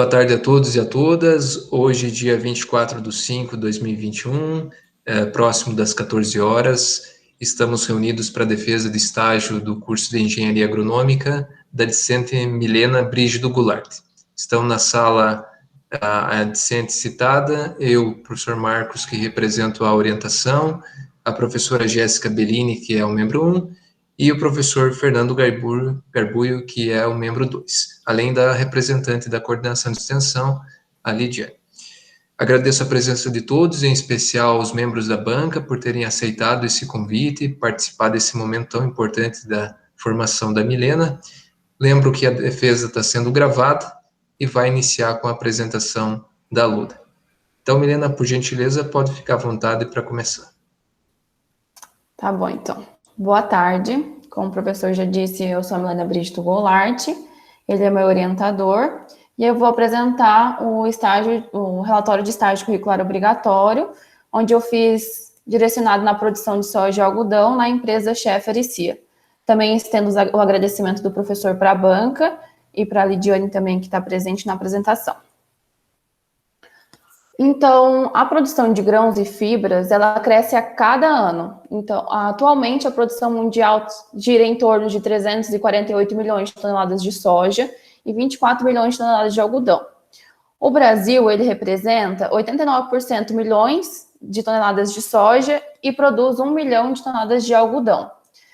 Boa tarde a todos e a todas. Hoje, dia 24/5/2021, próximo das 14 horas, estamos reunidos para a defesa de estágio do curso de Engenharia Agronômica da discente Milena Brígido Goulart. Estão na sala a discente citada, eu, professor Marcos, que represento a orientação, a professora Jéssica Bellini, que é o membro 1, e o professor Fernando Garbuio, que é o membro 2, além da representante da coordenação de extensão, a Lidiane. Agradeço a presença de todos, em especial os membros da banca, por terem aceitado esse convite e participar desse momento tão importante da formação da Milena. Lembro que a defesa está sendo gravada e vai iniciar com a apresentação da aluna. Então, Milena, por gentileza, pode ficar à vontade para começar. Tá bom, então. Boa tarde. Como o professor já disse, eu sou a Milena Brígido Goulart, ele é meu orientador, e eu vou apresentar o relatório de estágio curricular obrigatório, onde eu fiz direcionado na produção de soja e algodão na empresa Schaeffer e Cia. Também estendo o agradecimento do professor para a banca e para a Lidiane também, que está presente na apresentação. Então, a produção de grãos e fibras, ela cresce a cada ano. Então, atualmente, a produção mundial gira em torno de 348 milhões de toneladas de soja e 24 milhões de toneladas de algodão. O Brasil, ele representa 89% milhões de toneladas de soja e produz 1 milhão de toneladas de algodão.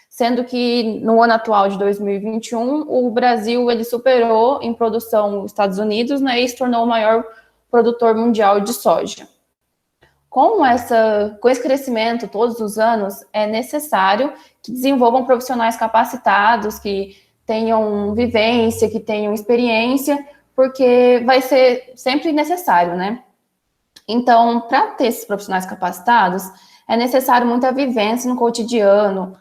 Sendo que, no ano atual de 2021, o Brasil, ele superou em produção os Estados Unidos, né, e se tornou o maior produtor mundial de soja. Com esse crescimento todos os anos, é necessário que desenvolvam profissionais capacitados, que tenham vivência, que tenham experiência, porque vai ser sempre necessário, né? Então, para ter esses profissionais capacitados, é necessário muita vivência no cotidiano,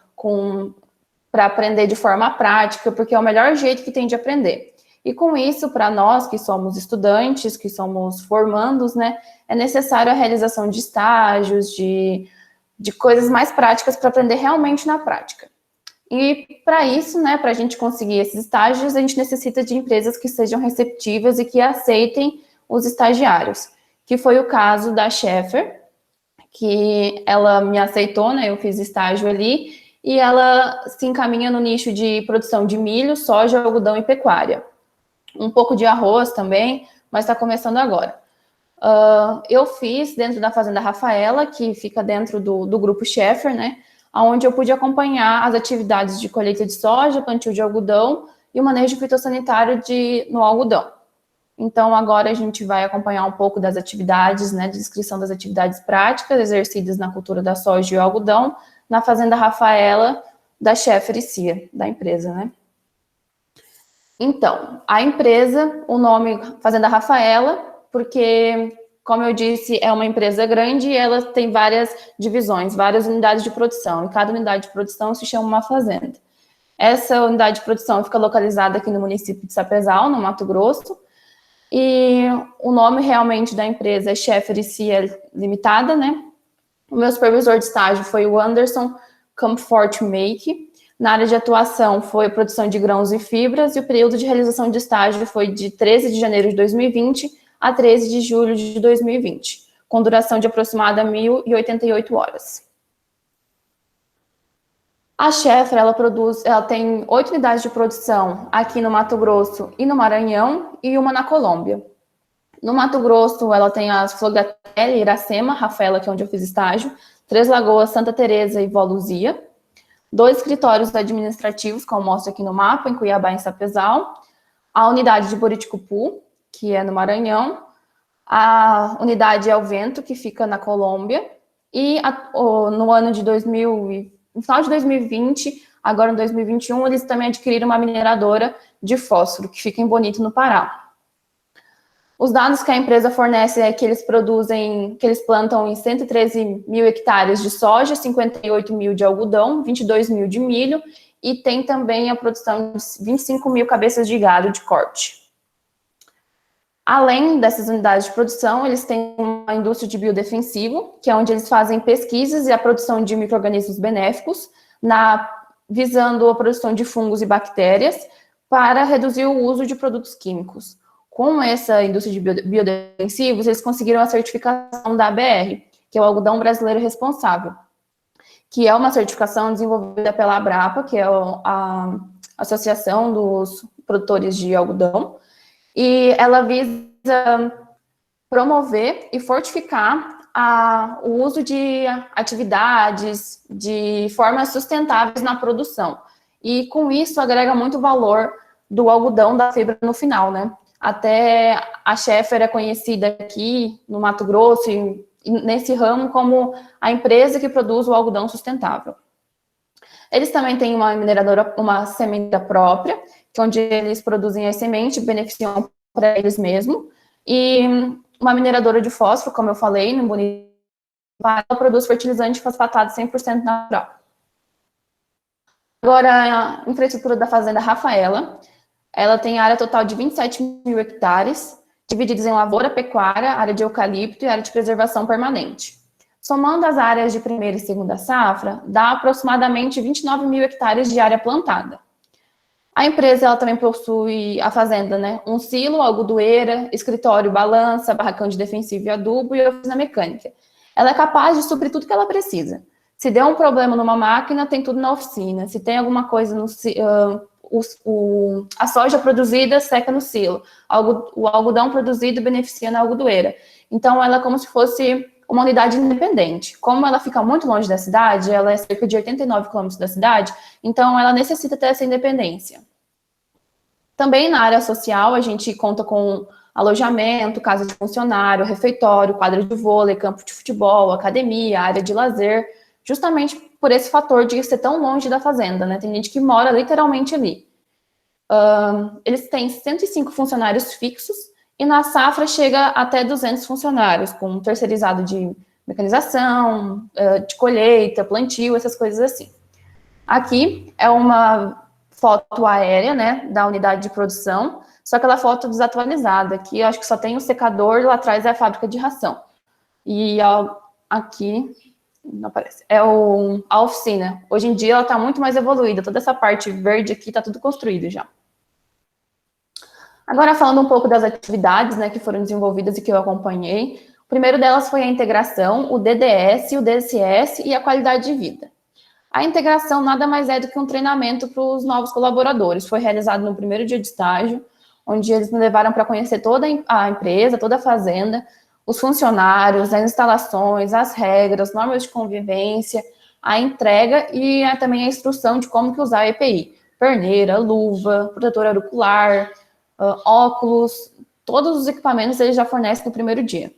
para aprender de forma prática, porque é o melhor jeito que tem de aprender. E com isso, para nós que somos estudantes, que somos formandos, né, é necessário a realização de estágios, de coisas mais práticas para aprender realmente na prática. E para isso, né, para a gente conseguir esses estágios, a gente necessita de empresas que sejam receptivas e que aceitem os estagiários, que foi o caso da Schaeffer, que ela me aceitou, né, eu fiz estágio ali, e ela se encaminha no nicho de produção de milho, soja, algodão e pecuária. Um pouco de arroz também, mas está começando agora. Eu fiz dentro da Fazenda Rafaela, que fica dentro do grupo Schaeffer, né, onde eu pude acompanhar as atividades de colheita de soja, plantio de algodão e o manejo fitossanitário no algodão. Então, agora a gente vai acompanhar um pouco das atividades, né, de descrição das atividades práticas exercidas na cultura da soja e o algodão na Fazenda Rafaela da Schaeffer e Cia, da empresa, né. Então, a empresa, o nome Fazenda Rafaela, porque, como eu disse, é uma empresa grande e ela tem várias divisões, várias unidades de produção, e cada unidade de produção se chama uma fazenda. Essa unidade de produção fica localizada aqui no município de Sapezal, no Mato Grosso, e o nome realmente da empresa é Schaeffer e Cia Limitada, né? O meu supervisor de estágio foi o Anderson Comfort Make. Na área de atuação foi a produção de grãos e fibras, e o período de realização de estágio foi de 13 de janeiro de 2020 a 13 de julho de 2020, com duração de aproximadamente 1.088 horas. A Schaeffer, ela tem 8 unidades de produção aqui no Mato Grosso e no Maranhão, e uma na Colômbia. No Mato Grosso, ela tem as Floratelli, Iracema, Rafaela, que é onde eu fiz estágio, Três Lagoas, Santa Teresa e Voluzia. 2 escritórios administrativos, como mostra aqui no mapa, em Cuiabá e em Sapezal. A unidade de Buriticupu, que é no Maranhão. A unidade El Vento, que fica na Colômbia. E no ano de no final de 2020, agora em 2021, eles também adquiriram uma mineradora de fósforo, que fica em Bonito, no Pará. Os dados que a empresa fornece é que eles plantam em 113 mil hectares de soja, 58 mil de algodão, 22 mil de milho, e tem também a produção de 25 mil cabeças de gado de corte. Além dessas unidades de produção, eles têm uma indústria de biodefensivo, que é onde eles fazem pesquisas e a produção de micro-organismos benéficos, visando a produção de fungos e bactérias, para reduzir o uso de produtos químicos. Com essa indústria de biodefensivos, eles conseguiram a certificação da ABR, que é o Algodão Brasileiro Responsável, que é uma certificação desenvolvida pela Abrapa, que é a Associação dos Produtores de Algodão, e ela visa promover e fortificar o uso de atividades, de formas sustentáveis na produção. E com isso agrega muito valor do algodão da fibra no final, né? Até a Scheffer é conhecida aqui no Mato Grosso e nesse ramo como a empresa que produz o algodão sustentável. Eles também têm uma mineradora, uma sementeira própria, que é onde eles produzem as sementes, beneficiam para eles mesmos, e uma mineradora de fósforo, como eu falei, no Bonito, ela produz fertilizante fosfatado 100% natural. Agora, a infraestrutura da Fazenda Rafaela, ela tem área total de 27 mil hectares, divididos em lavoura, pecuária, área de eucalipto e área de preservação permanente. Somando as áreas de primeira e segunda safra, dá aproximadamente 29 mil hectares de área plantada. A empresa ela também possui a fazenda, né? Um silo, algodoeira, escritório, balança, barracão de defensivo e adubo e oficina mecânica. Ela é capaz de suprir tudo que ela precisa. Se der um problema numa máquina, tem tudo na oficina. Se tem alguma coisa no a soja produzida seca no silo. O algodão produzido beneficia na algodoeira. Então, ela é como se fosse uma unidade independente. Como ela fica muito longe da cidade, ela é cerca de 89 quilômetros da cidade, então ela necessita ter essa independência. Também na área social, a gente conta com alojamento, casa de funcionário, refeitório, quadra de vôlei, campo de futebol, academia, área de lazer, justamente por esse fator de ser tão longe da fazenda, né? Tem gente que mora literalmente ali. Eles têm 105 funcionários fixos e na safra chega até 200 funcionários, com terceirizado de mecanização, de colheita, plantio, essas coisas assim. Aqui é uma foto aérea, né, da unidade de produção, só que ela é foto desatualizada. Aqui eu acho que só tem o secador, lá atrás é a fábrica de ração. E aqui não aparece. É a oficina. Hoje em dia ela está muito mais evoluída. Toda essa parte verde aqui está tudo construído já. Agora falando um pouco das atividades, né, que foram desenvolvidas e que eu acompanhei. O primeiro delas foi a integração, o DDS, o DSS e a qualidade de vida. A integração nada mais é do que um treinamento para os novos colaboradores. Foi realizado no primeiro dia de estágio, onde eles me levaram para conhecer toda a empresa, toda a fazenda, os funcionários, as instalações, as regras, normas de convivência, a entrega e também a instrução de como que usar a EPI. Perneira, luva, protetor auricular, óculos, todos os equipamentos eles já fornecem no primeiro dia.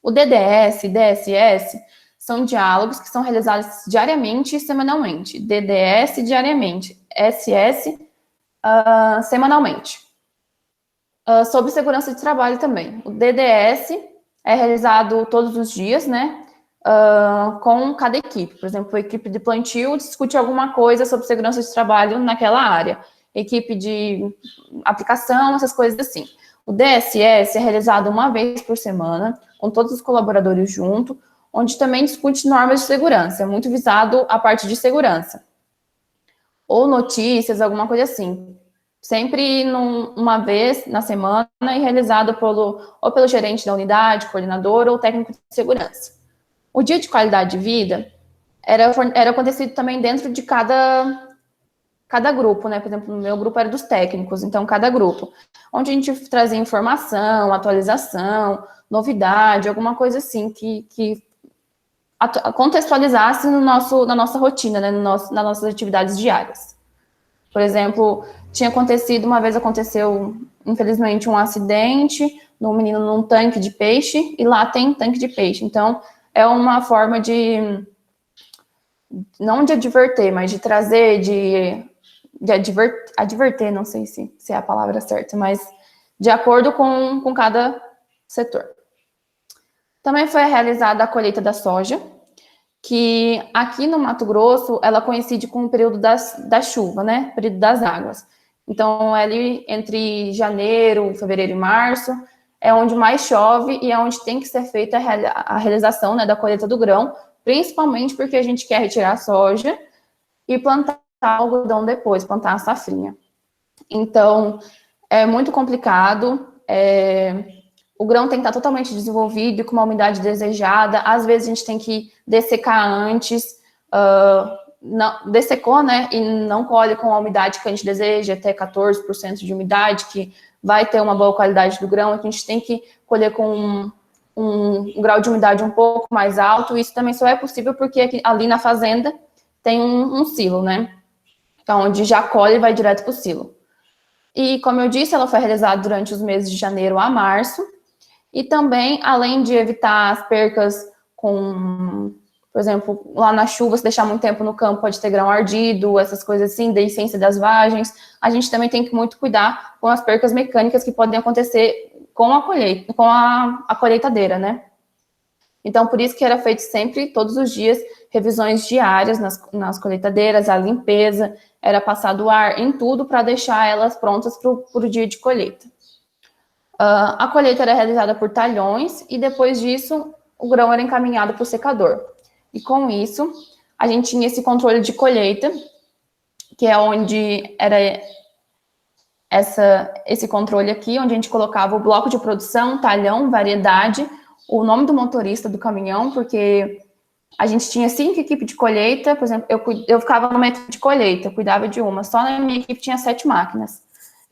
O DDS e DSS são diálogos que são realizados diariamente e semanalmente. DDS diariamente, SS semanalmente. Sobre segurança de trabalho também. O DDS é realizado todos os dias, né? Com cada equipe. Por exemplo, a equipe de plantio discute alguma coisa sobre segurança de trabalho naquela área. Equipe de aplicação, essas coisas assim. O DSS é realizado uma vez por semana, com todos os colaboradores juntos, onde também discute normas de segurança, é muito visado a parte de segurança. Ou notícias, alguma coisa assim. Sempre uma vez na semana e realizado ou pelo gerente da unidade, coordenador ou técnico de segurança. O dia de qualidade de vida era acontecido também dentro de cada grupo, né? Por exemplo, no meu grupo era dos técnicos, então cada grupo. Onde a gente trazia informação, atualização, novidade, alguma coisa assim que contextualizasse na nossa rotina, né? Nas nossas atividades diárias. Por exemplo, uma vez aconteceu, infelizmente, um acidente no menino num tanque de peixe, e lá tem tanque de peixe. Então, é uma forma não de adverter, mas de trazer, adverter, não sei se é a palavra certa, mas de acordo com cada setor. Também foi realizada a colheita da soja, que aqui no Mato Grosso, ela coincide com o período da chuva, né? Período das águas. Então, ali entre janeiro, fevereiro e março, é onde mais chove e é onde tem que ser feita a realização, né, da colheita do grão, principalmente porque a gente quer retirar a soja e plantar algodão depois, plantar a safrinha. Então, É muito complicado, o grão tem que estar totalmente desenvolvido, com uma umidade desejada, às vezes a gente tem que dessecar antes, não, dessecou, né, e não colhe com a umidade que a gente deseja, até 14% de umidade, que vai ter uma boa qualidade do grão, a gente tem que colher com um grau de umidade um pouco mais alto. Isso também só é possível porque aqui, ali na fazenda tem um silo, né, então, onde já colhe e vai direto para o silo. E, como eu disse, ela foi realizada durante os meses de janeiro a março, e também, além de evitar as percas com, por exemplo, lá na chuva, se deixar muito tempo no campo, pode ter grão ardido, essas coisas assim, deiscência das vagens, a gente também tem que muito cuidar com as percas mecânicas que podem acontecer com a colheita, com a colheitadeira, né? Então, por isso que era feito sempre, todos os dias, revisões diárias nas colheitadeiras, a limpeza, era passado ar em tudo para deixar elas prontas para o dia de colheita. A colheita era realizada por talhões e depois disso o grão era encaminhado para o secador. E com isso, a gente tinha esse controle de colheita, que é onde era esse controle aqui, onde a gente colocava o bloco de produção, talhão, variedade, o nome do motorista do caminhão, porque a gente tinha 5 equipes de colheita, por exemplo, eu ficava numa equipe de colheita, eu cuidava de uma, só na minha equipe tinha 7 máquinas.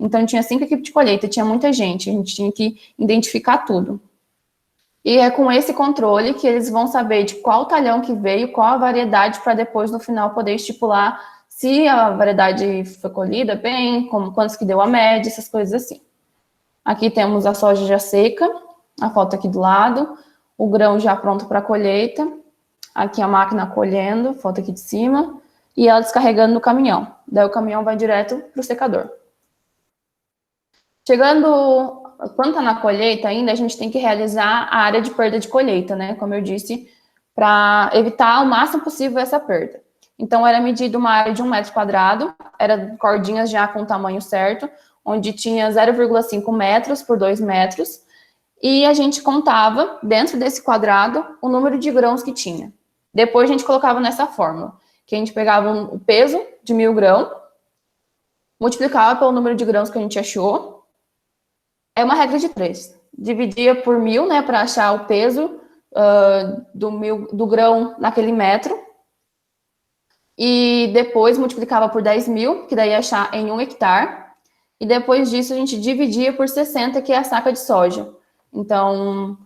Então, tinha 5 equipes de colheita, tinha muita gente, a gente tinha que identificar tudo. E é com esse controle que eles vão saber de qual talhão que veio, qual a variedade, para depois, no final, poder estipular se a variedade foi colhida bem, quantos que deu a média, essas coisas assim. Aqui temos a soja já seca, a foto aqui do lado, o grão já pronto para colheita, aqui a máquina colhendo, foto aqui de cima, e ela descarregando no caminhão. Daí o caminhão vai direto para o secador. Chegando, quando está na colheita ainda, a gente tem que realizar a área de perda de colheita, né? Como eu disse, para evitar ao máximo possível essa perda. Então, era medida uma área de 1 metro quadrado, era cordinhas já com o tamanho certo, onde tinha 0,5 metros por 2 metros, e a gente contava, dentro desse quadrado, o número de grãos que tinha. Depois, a gente colocava nessa fórmula, que a gente pegava o peso de 1.000 grãos, multiplicava pelo número de grãos que a gente achou. É uma regra de 3. Dividia por 1.000, né, para achar o peso do grão naquele metro. E depois multiplicava por 10.000, que daí ia achar em 1 hectare. E depois disso a gente dividia por 60, que é a saca de soja. Então,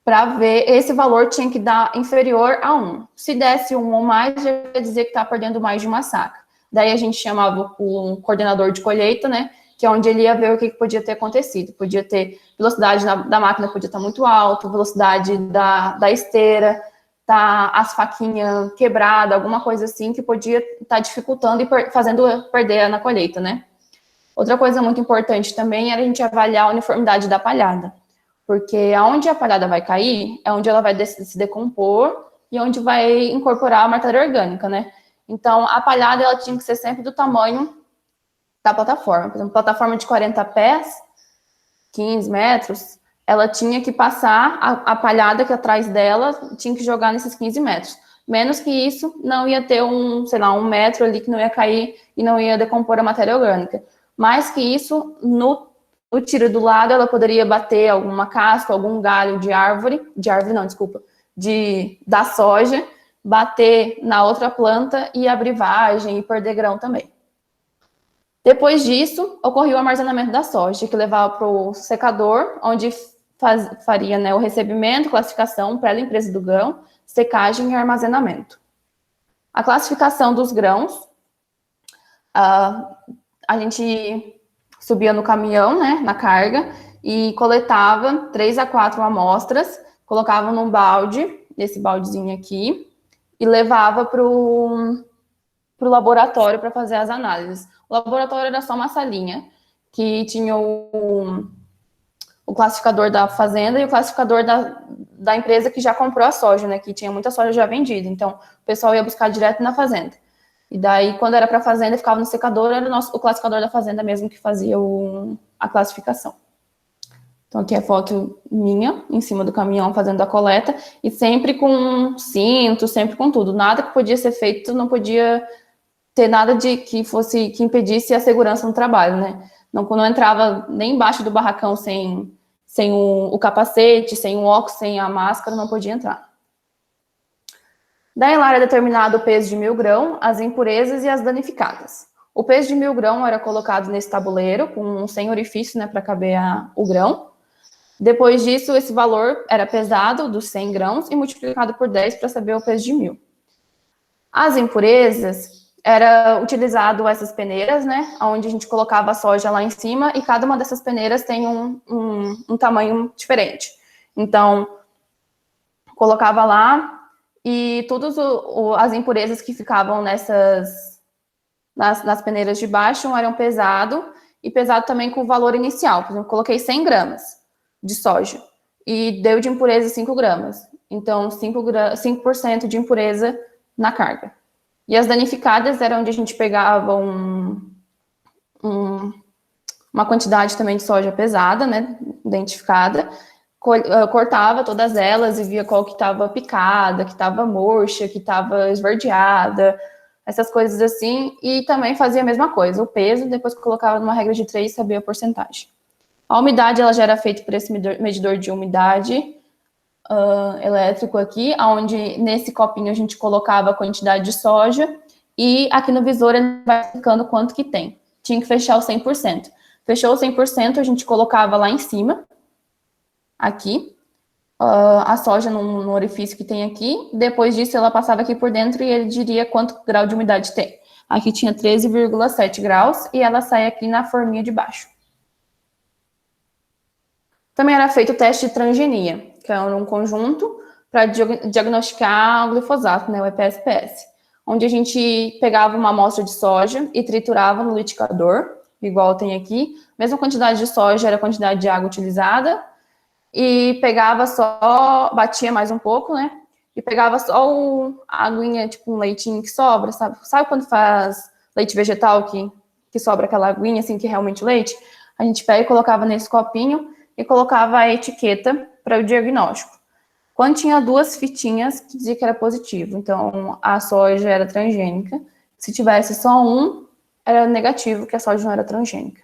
para ver, esse valor tinha que dar inferior a 1. Se desse 1 ou mais, já quer dizer que está perdendo mais de uma saca. Daí a gente chamava o coordenador de colheita, né, que é onde ele ia ver o que podia ter acontecido. Podia ter velocidade da máquina, podia estar muito alta, velocidade da esteira, tá as faquinhas quebradas, alguma coisa assim que podia estar dificultando e fazendo perder na colheita, né? Outra coisa muito importante também era a gente avaliar a uniformidade da palhada, porque aonde a palhada vai cair é onde ela vai se decompor e onde vai incorporar a matéria orgânica, né? Então, a palhada ela tinha que ser sempre do tamanho da plataforma. Por exemplo, plataforma de 40 pés, 15 metros, ela tinha que passar a palhada que atrás dela, tinha que jogar nesses 15 metros. Menos que isso, não ia ter sei lá, 1 metro ali que não ia cair e não ia decompor a matéria orgânica. Mais que isso, no tiro do lado, ela poderia bater alguma casca, algum galho da soja, bater na outra planta e abrir vagem e perder grão também. Depois disso, ocorreu o armazenamento da soja, que levava para o secador, onde faria, né, o recebimento, classificação, pré-limpeza do grão, secagem e armazenamento. A classificação dos grãos, a gente subia no caminhão, né, na carga, e coletava 3 a 4 amostras, colocava num balde, nesse baldezinho aqui, e levava para o laboratório para fazer as análises. O laboratório era só uma salinha, que tinha o classificador da fazenda e o classificador da empresa que já comprou a soja, né, que tinha muita soja já vendida. Então, o pessoal ia buscar direto na fazenda. E daí, quando era para a fazenda, ficava no secador, era o classificador da fazenda mesmo que fazia a classificação. Então, aqui é foto minha, em cima do caminhão, fazendo a coleta, e sempre com cinto, sempre com tudo. Nada que podia ser feito, não podia ter nada que impedisse a segurança no trabalho, né? Não entrava nem embaixo do barracão sem o capacete, sem o óculos, sem a máscara, não podia entrar. Daí lá era determinado o peso de 1.000 grãos, as impurezas e as danificadas. O peso de 1.000 grãos era colocado nesse tabuleiro, com 100 orifícios, né, para caber o grão. Depois disso, esse valor era pesado, dos 100 grãos, e multiplicado por 10 para saber o peso de 1.000. As impurezas, era utilizado essas peneiras, né, onde a gente colocava a soja lá em cima, e cada uma dessas peneiras tem um tamanho diferente. Então, colocava lá, e todas as impurezas que ficavam nas peneiras de baixo eram pesado, e pesado também com o valor inicial. Por exemplo, coloquei 100 gramas de soja, e deu de impureza 5 gramas. Então, 5% de impureza na carga. E as danificadas era onde a gente pegava uma quantidade também de soja pesada, né, identificada, cortava todas elas e via qual que estava picada, que estava murcha, que estava esverdeada, essas coisas assim, e também fazia a mesma coisa, o peso, depois colocava numa regra de 3 e sabia a porcentagem. A umidade, ela já era feita por esse medidor de umidade elétrico aqui, onde nesse copinho a gente colocava a quantidade de soja, e aqui no visor ele vai explicando quanto que tem. Tinha que fechar o 100%. Fechou o 100%, a gente colocava lá em cima, aqui, a soja no orifício que tem aqui. Depois disso, ela passava aqui por dentro e ele diria quanto grau de umidade tem. Aqui tinha 13,7 graus e ela sai aqui na forminha de baixo. Também era feito o teste de transgenia, que é um conjunto para diagnosticar o glifosato, né, o EPSPS, onde a gente pegava uma amostra de soja e triturava no liquidificador, igual tem aqui. Mesma quantidade de soja era a quantidade de água utilizada, e pegava só, batia mais um pouco, né, e pegava só a aguinha, tipo um leitinho que sobra, sabe? Sabe quando faz leite vegetal que sobra aquela aguinha, assim, que é realmente leite? A gente pega e colocava nesse copinho e colocava a etiqueta para o diagnóstico. Quando tinha 2 fitinhas, que dizia que era positivo. Então, a soja era transgênica. Se tivesse só um, era negativo, que a soja não era transgênica.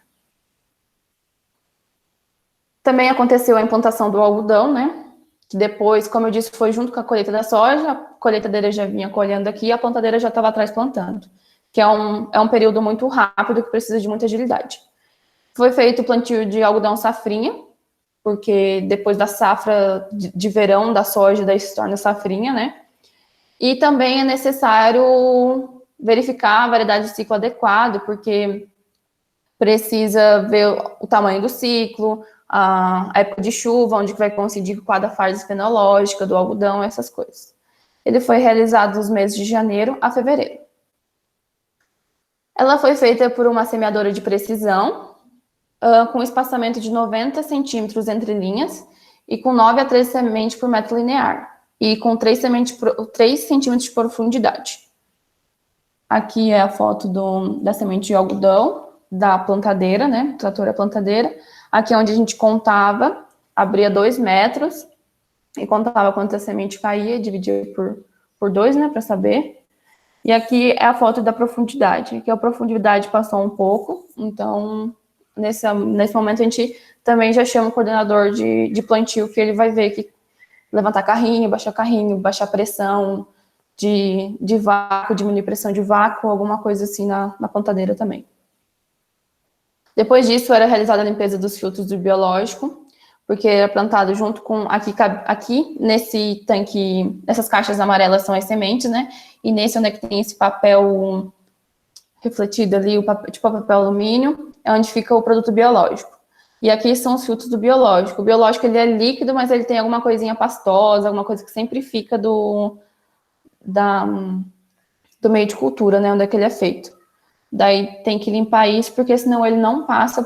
Também aconteceu a implantação do algodão, né? Que depois, como eu disse, foi junto com a colheita da soja, a colheitadeira já vinha colhendo aqui, a plantadeira já estava atrás plantando. Que é um período muito rápido, que precisa de muita agilidade. Foi feito o plantio de algodão safrinha, porque depois da safra de verão da soja, daí se torna safrinha, né? E também é necessário verificar a variedade de ciclo adequado, porque precisa ver o tamanho do ciclo, a época de chuva, onde vai coincidir com cada fase fenológica do algodão, essas coisas. Ele foi realizado nos meses de janeiro a fevereiro. Ela foi feita por uma semeadora de precisão, com espaçamento de 90 centímetros entre linhas, e com 9 a 13 sementes por metro linear, e com 3 centímetros de profundidade. Aqui é a foto da semente de algodão, da plantadeira, né, trator a plantadeira. Aqui é onde a gente contava, abria 2 metros, e contava quanta semente caía, dividia por 2, né, para saber. E aqui é a foto da profundidade, que a profundidade passou um pouco, então nesse momento a gente também já chama o coordenador de plantio, que ele vai ver que levantar carrinho, baixar pressão de vácuo, diminuir pressão de vácuo, alguma coisa assim na plantadeira também. Depois disso era realizada a limpeza dos filtros do biológico, porque era plantado junto com, aqui nesse tanque, nessas caixas amarelas são as sementes, né, e nesse onde é que tem esse papel refletido ali, tipo papel alumínio, é onde fica o produto biológico. E aqui são os filtros do biológico. O biológico, ele é líquido, mas ele tem alguma coisinha pastosa, alguma coisa que sempre fica do meio de cultura, né, onde é que ele é feito. Daí tem que limpar isso, porque senão ele não passa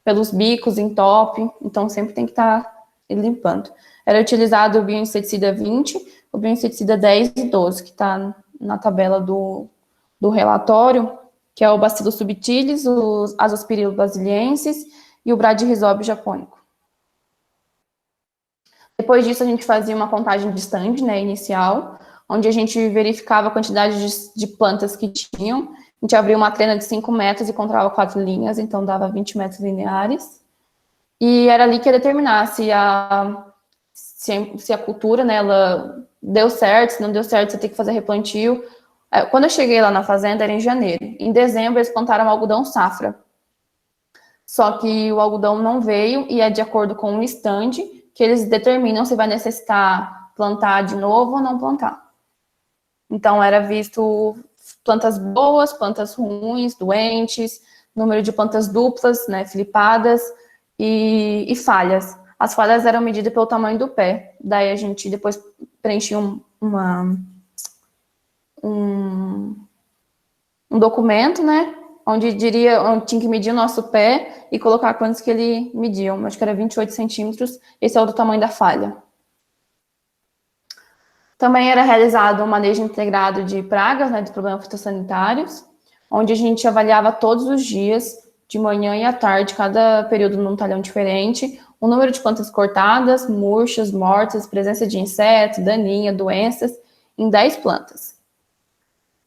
pelos bicos, entope, então sempre tem que estar limpando. Era utilizado o bioinseticida 20, o bioinseticida 10 e 12, que está na tabela do relatório, que é o Bacillus subtilis, os Azospirillus basiliensis e o Bradyrhizobio japônico. Depois disso, a gente fazia uma contagem de stand, né, inicial, onde a gente verificava a quantidade de plantas que tinham, A gente abria uma trena de 5 metros e encontrava 4 linhas, então dava 20 metros lineares. E era ali que ia determinar se a cultura, né, ela deu certo, se não deu certo, você tem que fazer replantio. Quando eu cheguei lá na fazenda, era em janeiro. Em dezembro, eles plantaram algodão safra. Só que o algodão não veio e é de acordo com um stand que eles determinam se vai necessitar plantar de novo ou não plantar. Então, era visto plantas boas, plantas ruins, doentes, número de plantas duplas, né, flipadas e falhas. As falhas eram medidas pelo tamanho do pé. Daí a gente depois preenchia um documento, né, onde tinha que medir o nosso pé e colocar quantos que ele media. Acho que era 28 centímetros. Esse é o do tamanho da falha. Também era realizado um manejo integrado de pragas, né, de problemas fitossanitários, onde a gente avaliava todos os dias, de manhã e à tarde, cada período num talhão diferente, o número de plantas cortadas, murchas, mortas, presença de insetos, daninha, doenças, em 10 plantas.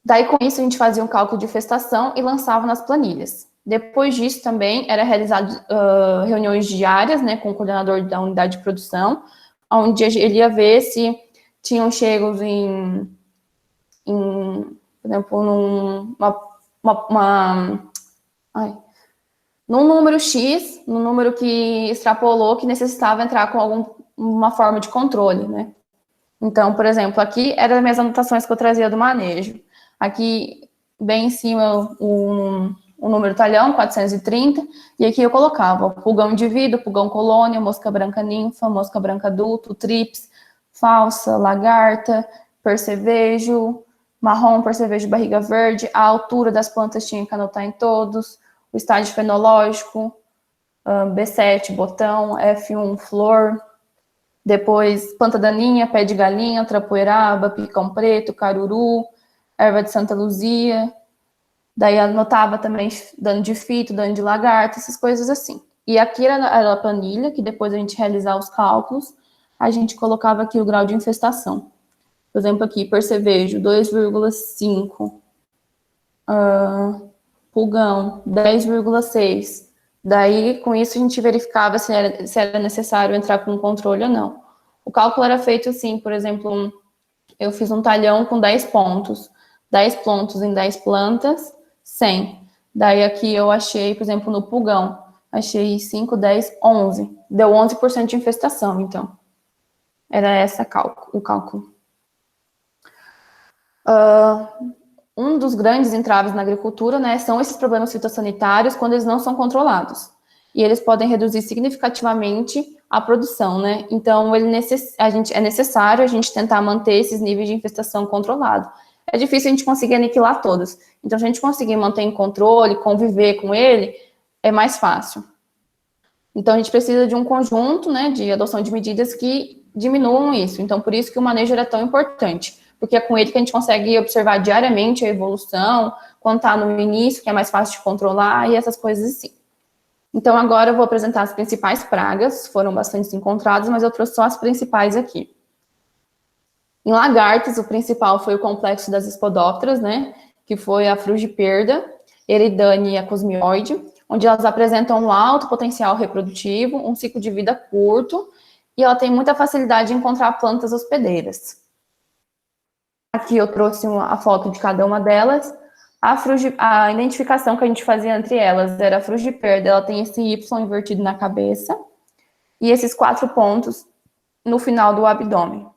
Daí, com isso, a gente fazia um cálculo de infestação e lançava nas planilhas. Depois disso, também, era realizado reuniões diárias, né, com o coordenador da unidade de produção, onde ele ia ver se tinham chegos por exemplo, num número X, num número que extrapolou, que necessitava entrar com alguma forma de controle, né? Então, por exemplo, aqui eram as minhas anotações que eu trazia do manejo. Aqui, bem em cima, o número talhão, 430, e aqui eu colocava pulgão indivíduo, pulgão colônia, mosca branca ninfa, mosca branca adulto, trips, falsa, lagarta, percevejo, marrom, percevejo barriga verde, a altura das plantas tinha que anotar em todos, o estágio fenológico, B7, botão, F1, flor, depois planta daninha, pé de galinha, trapoeraba, picão preto, caruru, erva de Santa Luzia, daí anotava também dano de fito, dano de lagarta, essas coisas assim. E aqui era a planilha, que depois a gente realizar os cálculos, a gente colocava aqui o grau de infestação. Por exemplo, aqui, percevejo, 2,5. Pulgão, 10,6. Daí, com isso, a gente verificava se era necessário entrar com controle ou não. O cálculo era feito assim, por exemplo, eu fiz um talhão com 10 pontos. 10 pontos em 10 plantas, 100. Daí aqui eu achei, por exemplo, no pulgão, achei 5, 10, 11. Deu 11% de infestação, então. Era esse o cálculo. Um dos grandes entraves na agricultura, né, são esses problemas fitossanitários quando eles não são controlados. E eles podem reduzir significativamente a produção, né? Então, é necessário a gente tentar manter esses níveis de infestação controlados. É difícil a gente conseguir aniquilar todos. Então, se a gente conseguir manter em controle, conviver com ele, é mais fácil. Então, a gente precisa de um conjunto, né, de adoção de medidas que diminuam isso. Então, por isso que o manejo era tão importante, porque é com ele que a gente consegue observar diariamente a evolução, quando está no início, que é mais fácil de controlar, e essas coisas assim. Então, agora eu vou apresentar as principais pragas, foram bastante encontradas, mas eu trouxe só as principais aqui. Em lagartas, o principal foi o complexo das espodópteras, né, que foi a frugiperda, eridane e a cosmioide, onde elas apresentam um alto potencial reprodutivo, um ciclo de vida curto, e ela tem muita facilidade de encontrar plantas hospedeiras. Aqui eu trouxe a foto de cada uma delas. A identificação que a gente fazia entre elas era a frugiperda, ela tem esse Y invertido na cabeça, e esses 4 pontos no final do abdômen.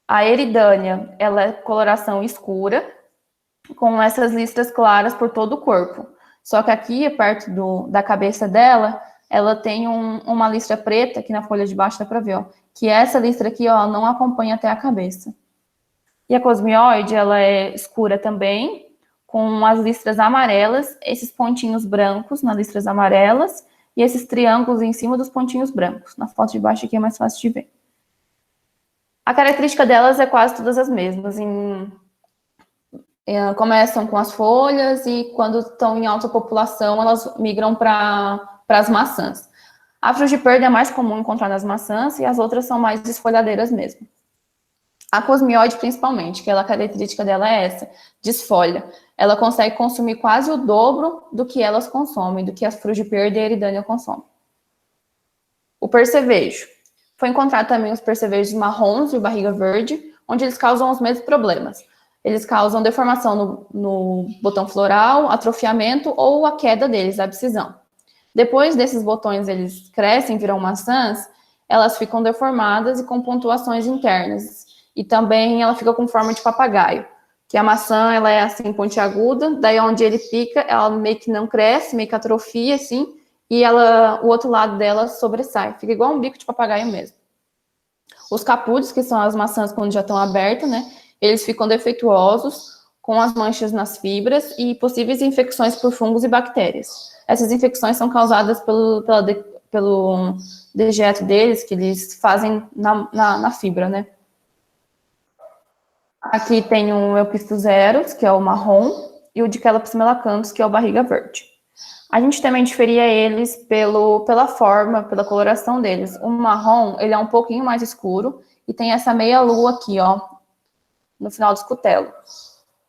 A eridânia, ela é coloração escura, com essas listras claras por todo o corpo. Só que aqui, perto da cabeça dela, ela tem uma listra preta, aqui na folha de baixo dá pra ver, ó, que essa listra aqui, ó, não acompanha até a cabeça. E a cosmioide, ela é escura também, com as listras amarelas, esses pontinhos brancos nas listras amarelas, e esses triângulos em cima dos pontinhos brancos. Na foto de baixo aqui é mais fácil de ver. A característica delas é quase todas as mesmas. Começam com as folhas e quando estão em alta população, elas migram para as maçãs. A frugiperda é mais comum encontrar nas maçãs e as outras são mais desfolhadeiras mesmo. A cosmioide, principalmente, que a característica dela é essa, desfolha. ela consegue consumir quase o dobro do que elas consomem, do que a Frugiperda e a Eridânia consomem. O percevejo. Foi encontrado também os percevejos marrons e o barriga verde, onde eles causam os mesmos problemas. Eles causam deformação no botão floral, atrofiamento ou a queda deles, a abscisão. Depois desses botões eles crescem, viram maçãs, elas ficam deformadas e com pontuações internas. E também ela fica com forma de papagaio, que a maçã ela é assim pontiaguda, daí onde ele pica, ela meio que não cresce, meio que atrofia assim, e o outro lado dela sobressai, fica igual um bico de papagaio mesmo. Os capúdios, que são as maçãs quando já estão abertas, né, eles ficam defeituosos, com as manchas nas fibras e possíveis infecções por fungos e bactérias. Essas infecções são causadas pelo dejeto deles, que eles fazem na fibra, né. Aqui tem o Eupistozeros, que é o marrom, e o Dichelopsis melacanthus, que é o barriga verde. A gente também diferia eles pela forma, pela coloração deles. O marrom, ele é um pouquinho mais escuro e tem essa meia lua aqui, ó, no final do escutelo.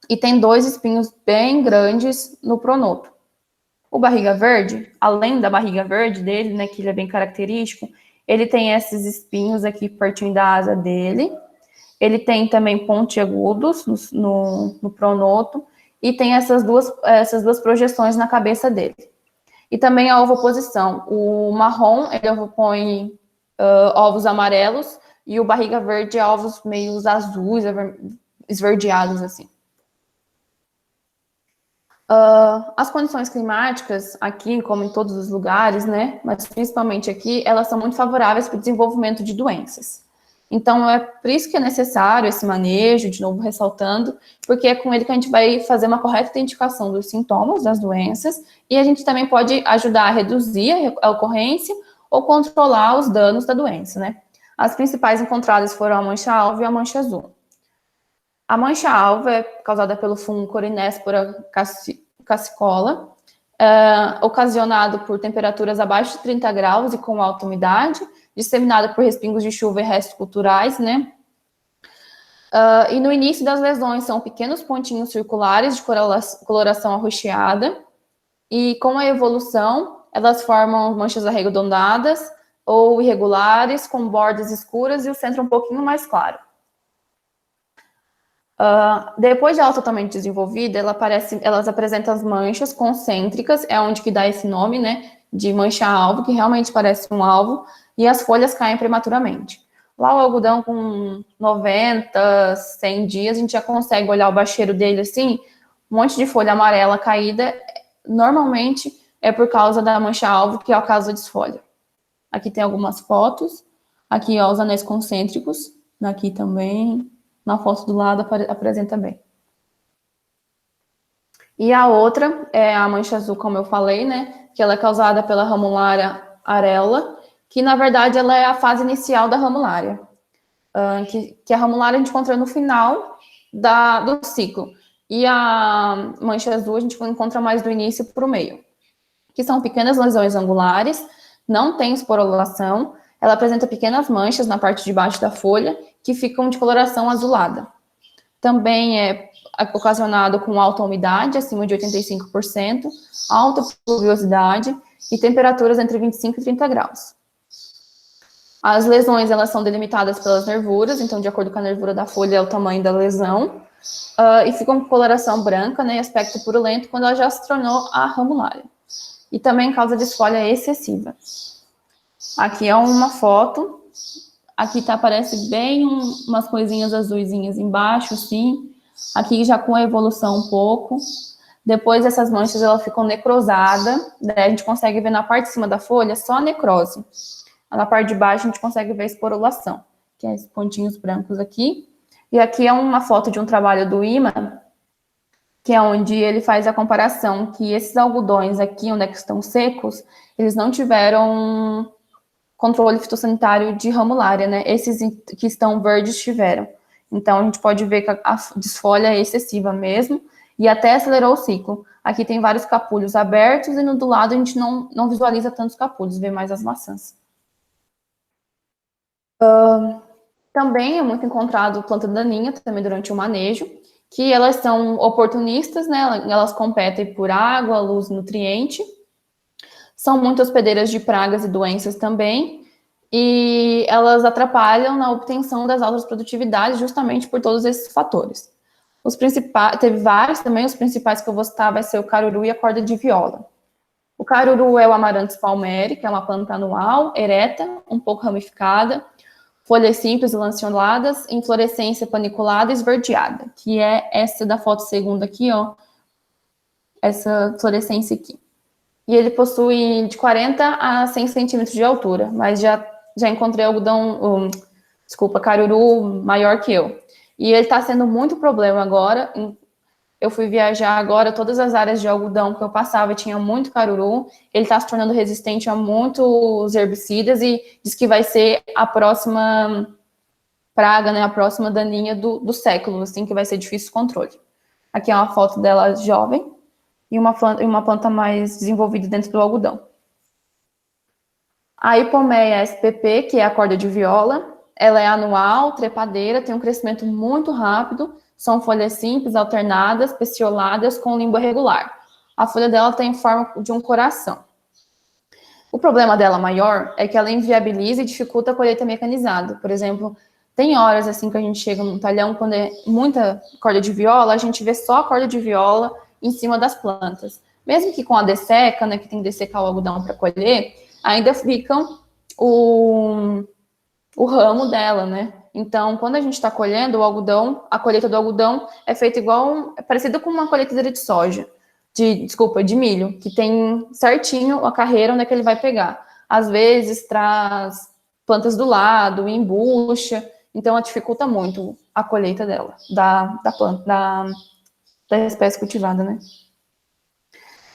E tem 2 espinhos bem grandes no pronoto. O barriga verde, além da barriga verde dele, né, que ele é bem característico, ele tem esses espinhos aqui pertinho da asa dele. Ele tem também pontiagudos no pronoto e tem essas duas projeções na cabeça dele. E também a ovoposição. O marrom, ele ovopõe ovos amarelos e o barriga verde é ovos meio azuis, esverdeados, assim. As condições climáticas aqui, como em todos os lugares, né, mas principalmente aqui, elas são muito favoráveis para o desenvolvimento de doenças. Então, é por isso que é necessário esse manejo, de novo ressaltando, porque é com ele que a gente vai fazer uma correta identificação dos sintomas das doenças e a gente também pode ajudar a reduzir a ocorrência ou controlar os danos da doença, né? As principais encontradas foram a mancha-alvo e a mancha azul. A mancha-alvo é causada pelo fungo Corinéspora cassicola, ocasionado por temperaturas abaixo de 30 graus e com alta umidade, disseminada por respingos de chuva e restos culturais, né? E no início das lesões são pequenos pontinhos circulares de coloração arroxeada, e com a evolução, elas formam manchas arredondadas ou irregulares, com bordas escuras e o centro um pouquinho mais claro. Depois de ela totalmente desenvolvida, elas apresentam as manchas concêntricas, é onde que dá esse nome, né, de mancha-alvo, que realmente parece um alvo, e as folhas caem prematuramente. Lá o algodão com 90, 100 dias, a gente já consegue olhar o bacheiro dele assim, um monte de folha amarela caída, normalmente é por causa da mancha-alvo, que é o caso da desfolha. Aqui tem algumas fotos, aqui ó, os anéis concêntricos, aqui também, na foto do lado apresenta bem. E a outra é a mancha azul, como eu falei, né, que ela é causada pela Ramularia arella, que na verdade ela é a fase inicial da Ramularia, que a Ramularia a gente encontra no final do ciclo, e a mancha azul a gente encontra mais do início para o meio, que são pequenas lesões angulares, não tem esporulação, ela apresenta pequenas manchas na parte de baixo da folha, que ficam de coloração azulada. Também é ocasionado com alta umidade, acima de 85%, alta pluviosidade e temperaturas entre 25 e 30 graus. As lesões, elas são delimitadas pelas nervuras, então, de acordo com a nervura da folha, é o tamanho da lesão, e ficam com coloração branca, né, e aspecto purulento, quando ela já se tornou a Ramularia. E também causa desfolha excessiva. Aqui é uma foto, aqui aparece bem umas coisinhas azuisinhas embaixo, assim, aqui já com a evolução um pouco. Depois essas manchas, elas ficam necrosadas, né? A gente consegue ver na parte de cima da folha só a necrose. Na parte de baixo a gente consegue ver a esporulação, que é esses pontinhos brancos aqui. E aqui é uma foto de um trabalho do IMA, que é onde ele faz a comparação que esses algodões aqui, onde é que estão secos, eles não tiveram controle fitossanitário de Ramularia, né? Esses que estão verdes tiveram. Então, a gente pode ver que a desfolha é excessiva mesmo, e até acelerou o ciclo. Aqui tem vários capulhos abertos, e no do lado a gente não visualiza tantos capulhos, vê mais as maçãs. Também é muito encontrado planta daninha, também durante o manejo, que elas são oportunistas, né? Elas competem por água, luz, nutriente. São muito hospedeiras de pragas e doenças também, e elas atrapalham na obtenção das altas produtividades justamente por todos esses fatores. Os principais, teve vários também, os principais que eu vou citar vai ser o caruru e a corda de viola. O caruru é o Amaranthus palmeri, que é uma planta anual, ereta, um pouco ramificada, folhas simples e lanceoladas, inflorescência paniculada e esverdeada, que é essa da foto segunda aqui, ó, essa fluorescência aqui. E ele possui de 40 a 100 centímetros de altura, mas já encontrei caruru maior que eu. E ele está sendo muito problema agora. Eu fui viajar agora, todas as áreas de algodão que eu passava tinha muito caruru. Ele está se tornando resistente a muitos herbicidas e diz que vai ser a próxima praga, né, a próxima daninha do século, assim, que vai ser difícil o controle. Aqui é uma foto dela jovem e uma planta mais desenvolvida dentro do algodão. A Ipomeia spp, que é a corda de viola, ela é anual, trepadeira, tem um crescimento muito rápido, são folhas simples, alternadas, pecioladas, com limbo regular. A folha dela tem forma de um coração. O problema dela maior é que ela inviabiliza e dificulta a colheita mecanizada. Por exemplo, tem horas assim que a gente chega num talhão, quando é muita corda de viola, a gente vê só a corda de viola em cima das plantas. Mesmo que com a desseca, né, que tem que dessecar o algodão para colher, ainda ficam o ramo dela, né? Então, quando a gente está colhendo o algodão, a colheita do algodão é feita é parecida com uma colheitadeira de soja, de milho, que tem certinho a carreira onde é que ele vai pegar. Às vezes traz plantas do lado, embucha, então ela dificulta muito a colheita dela, da planta, da espécie cultivada, né?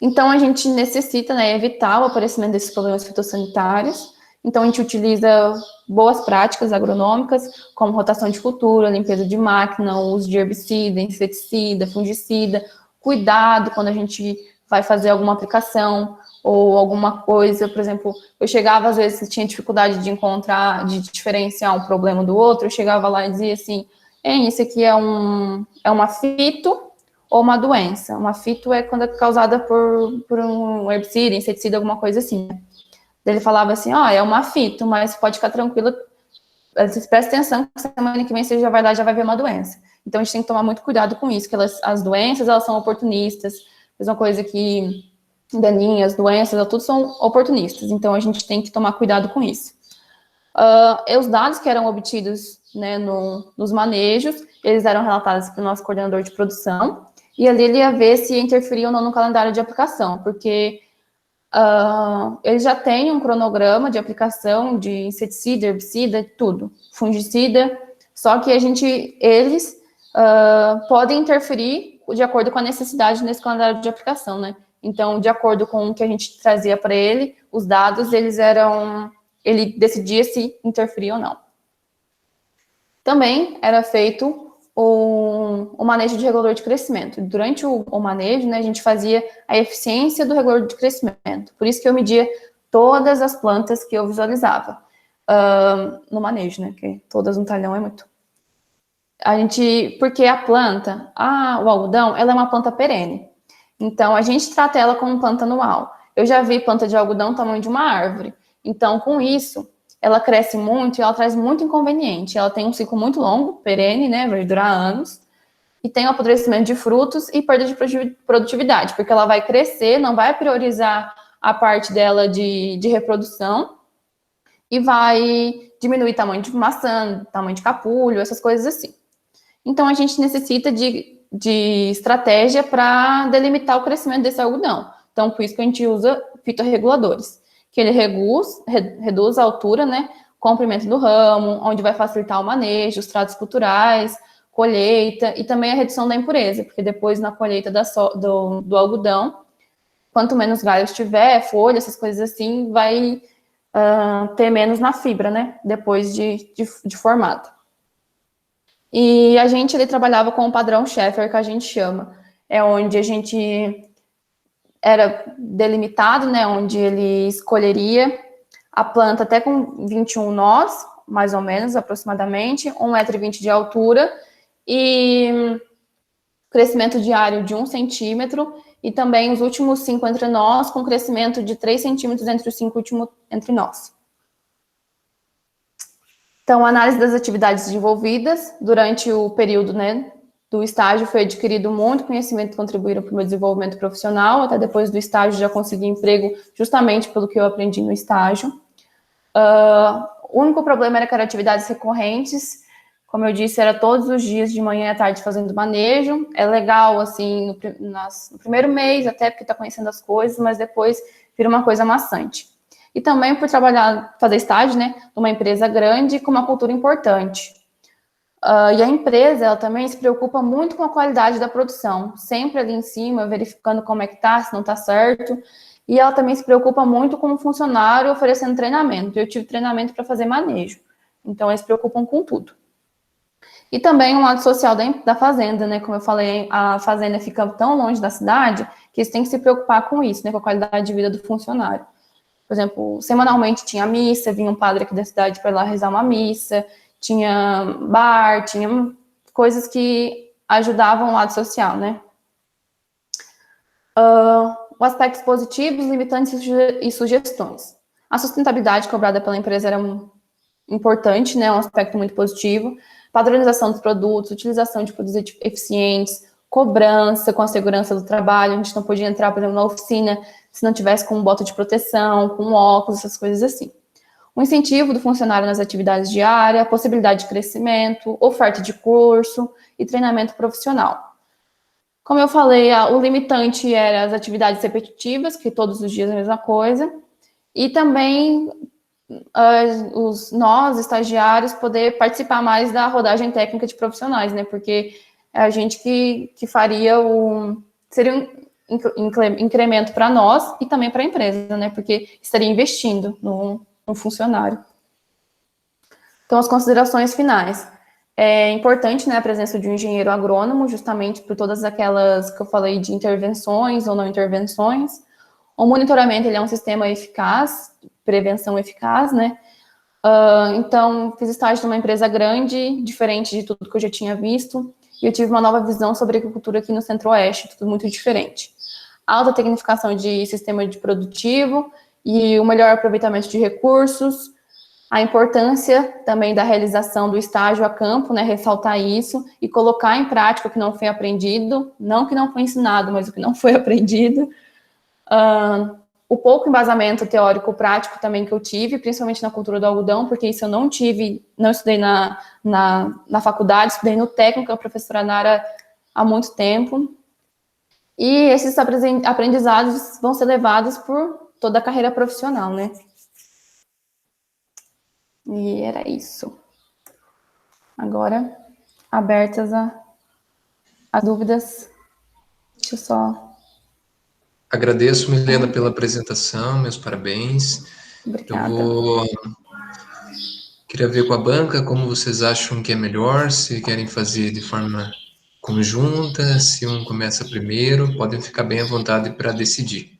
Então, a gente necessita, né, evitar o aparecimento desses problemas fitossanitários. Então, a gente utiliza boas práticas agronômicas, como rotação de cultura, limpeza de máquina, uso de herbicida, inseticida, fungicida, cuidado quando a gente vai fazer alguma aplicação ou alguma coisa. Por exemplo, eu chegava, às vezes, tinha dificuldade de diferenciar um problema do outro, eu chegava lá e dizia assim, isso aqui é uma fito ou uma doença. Uma fito é quando é causada por um herbicida, inseticida, alguma coisa assim. Ele falava assim, é uma fito, mas pode ficar tranquila, presta atenção que semana que vem você já vai ver uma doença. Então, a gente tem que tomar muito cuidado com isso, que as doenças, elas são oportunistas, mesma coisa que daninhas, doenças, tudo são oportunistas, então a gente tem que tomar cuidado com isso. Os dados que eram obtidos, né, nos manejos, eles eram relatados para o nosso coordenador de produção, e ali ele ia ver se interferia ou não no calendário de aplicação, porque ele já tem um cronograma de aplicação de inseticida, herbicida, tudo, fungicida, só que eles podem interferir de acordo com a necessidade nesse calendário de aplicação, né? Então, de acordo com o que a gente trazia para ele, os dados, ele decidia se interferia ou não. Também era feito o manejo de regulador de crescimento. Durante o manejo, né, a gente fazia a eficiência do regulador de crescimento. Por isso que eu media todas as plantas que eu visualizava no manejo, né, que todas no talhão é muito. Porque a planta, o algodão, ela é uma planta perene. Então, a gente trata ela como planta anual. Eu já vi planta de algodão tamanho de uma árvore. Então, com isso, ela cresce muito e ela traz muito inconveniente. Ela tem um ciclo muito longo, perene, né, vai durar anos, e tem o apodrecimento de frutos e perda de produtividade, porque ela vai crescer, não vai priorizar a parte dela de reprodução e vai diminuir tamanho de maçã, tamanho de capulho, essas coisas assim. Então, a gente necessita de estratégia para delimitar o crescimento desse algodão. Então, por isso que a gente usa fitorreguladores, que ele reduz a altura, né, comprimento do ramo, onde vai facilitar o manejo, os tratos culturais, colheita e também a redução da impureza, porque depois na colheita do algodão, quanto menos galhos tiver, folha, essas coisas assim, vai ter menos na fibra, né, depois de formado. E a gente ali trabalhava com o padrão Schaeffer, que a gente chama, onde a gente era delimitado, né, onde ele escolheria a planta até com 21 nós, mais ou menos, aproximadamente, 1,20 m de altura, e crescimento diário de 1 centímetro, e também os últimos 5 entre nós, com crescimento de 3 centímetros entre os 5 últimos entre nós. Então, a análise das atividades desenvolvidas durante o período, né, do estágio foi adquirido muito conhecimento que contribuíram para o meu desenvolvimento profissional, até depois do estágio já consegui emprego justamente pelo que eu aprendi no estágio. O único problema era que eram atividades recorrentes, como eu disse, era todos os dias, de manhã e à tarde, fazendo manejo. É legal, assim, no primeiro mês, até porque está conhecendo as coisas, mas depois vira uma coisa maçante. E também por trabalhar, fazer estágio, né, numa empresa grande com uma cultura importante. E a empresa, ela também se preocupa muito com a qualidade da produção, sempre ali em cima, verificando como é que tá, se não tá certo. E ela também se preocupa muito com o funcionário oferecendo treinamento. Eu tive treinamento para fazer manejo. Então, eles se preocupam com tudo. E também um lado social da fazenda, né? Como eu falei, a fazenda fica tão longe da cidade que eles têm que se preocupar com isso, né? Com a qualidade de vida do funcionário. Por exemplo, semanalmente tinha missa, vinha um padre aqui da cidade para ir lá rezar uma missa, tinha bar, tinha coisas que ajudavam o lado social, né? Os aspectos positivos, limitantes e sugestões. A sustentabilidade cobrada pela empresa era importante, né? Um aspecto muito positivo. Padronização dos produtos, utilização de produtos eficientes, cobrança com a segurança do trabalho. A gente não podia entrar, por exemplo, na oficina se não tivesse com um bota de proteção, com óculos, essas coisas assim. O incentivo do funcionário nas atividades diárias, possibilidade de crescimento, oferta de curso e treinamento profissional. Como eu falei, o limitante era as atividades repetitivas, que todos os dias é a mesma coisa, e também nós, estagiários, poder participar mais da rodagem técnica de profissionais, né? Porque é a gente que faria seria um incremento para nós e também para a empresa, né? Porque estaria investindo no funcionário. Então, as considerações finais. É importante, né, a presença de um engenheiro agrônomo, justamente por todas aquelas que eu falei de intervenções ou não intervenções. O monitoramento, ele é um sistema eficaz, prevenção eficaz, né? Então, fiz estágio numa empresa grande, diferente de tudo que eu já tinha visto, e eu tive uma nova visão sobre agricultura aqui no Centro-Oeste, tudo muito diferente. Alta tecnificação de sistema de produtivo e o melhor aproveitamento de recursos, a importância também da realização do estágio a campo, né, ressaltar isso e colocar em prática o que não foi aprendido, não que não foi ensinado, mas o que não foi aprendido. O pouco embasamento teórico-prático também que eu tive, principalmente na cultura do algodão, porque isso eu não tive, não estudei na faculdade, estudei no técnico, a professora Nara, há muito tempo. E esses aprendizados vão ser levados por toda a carreira profissional, né? E era isso. Agora, abertas a dúvidas. Deixa eu só... Agradeço, Milena, pela apresentação, meus parabéns. Obrigada. Queria ver com a banca como vocês acham que é melhor, se querem fazer de forma conjunta, se um começa primeiro, podem ficar bem à vontade para decidir.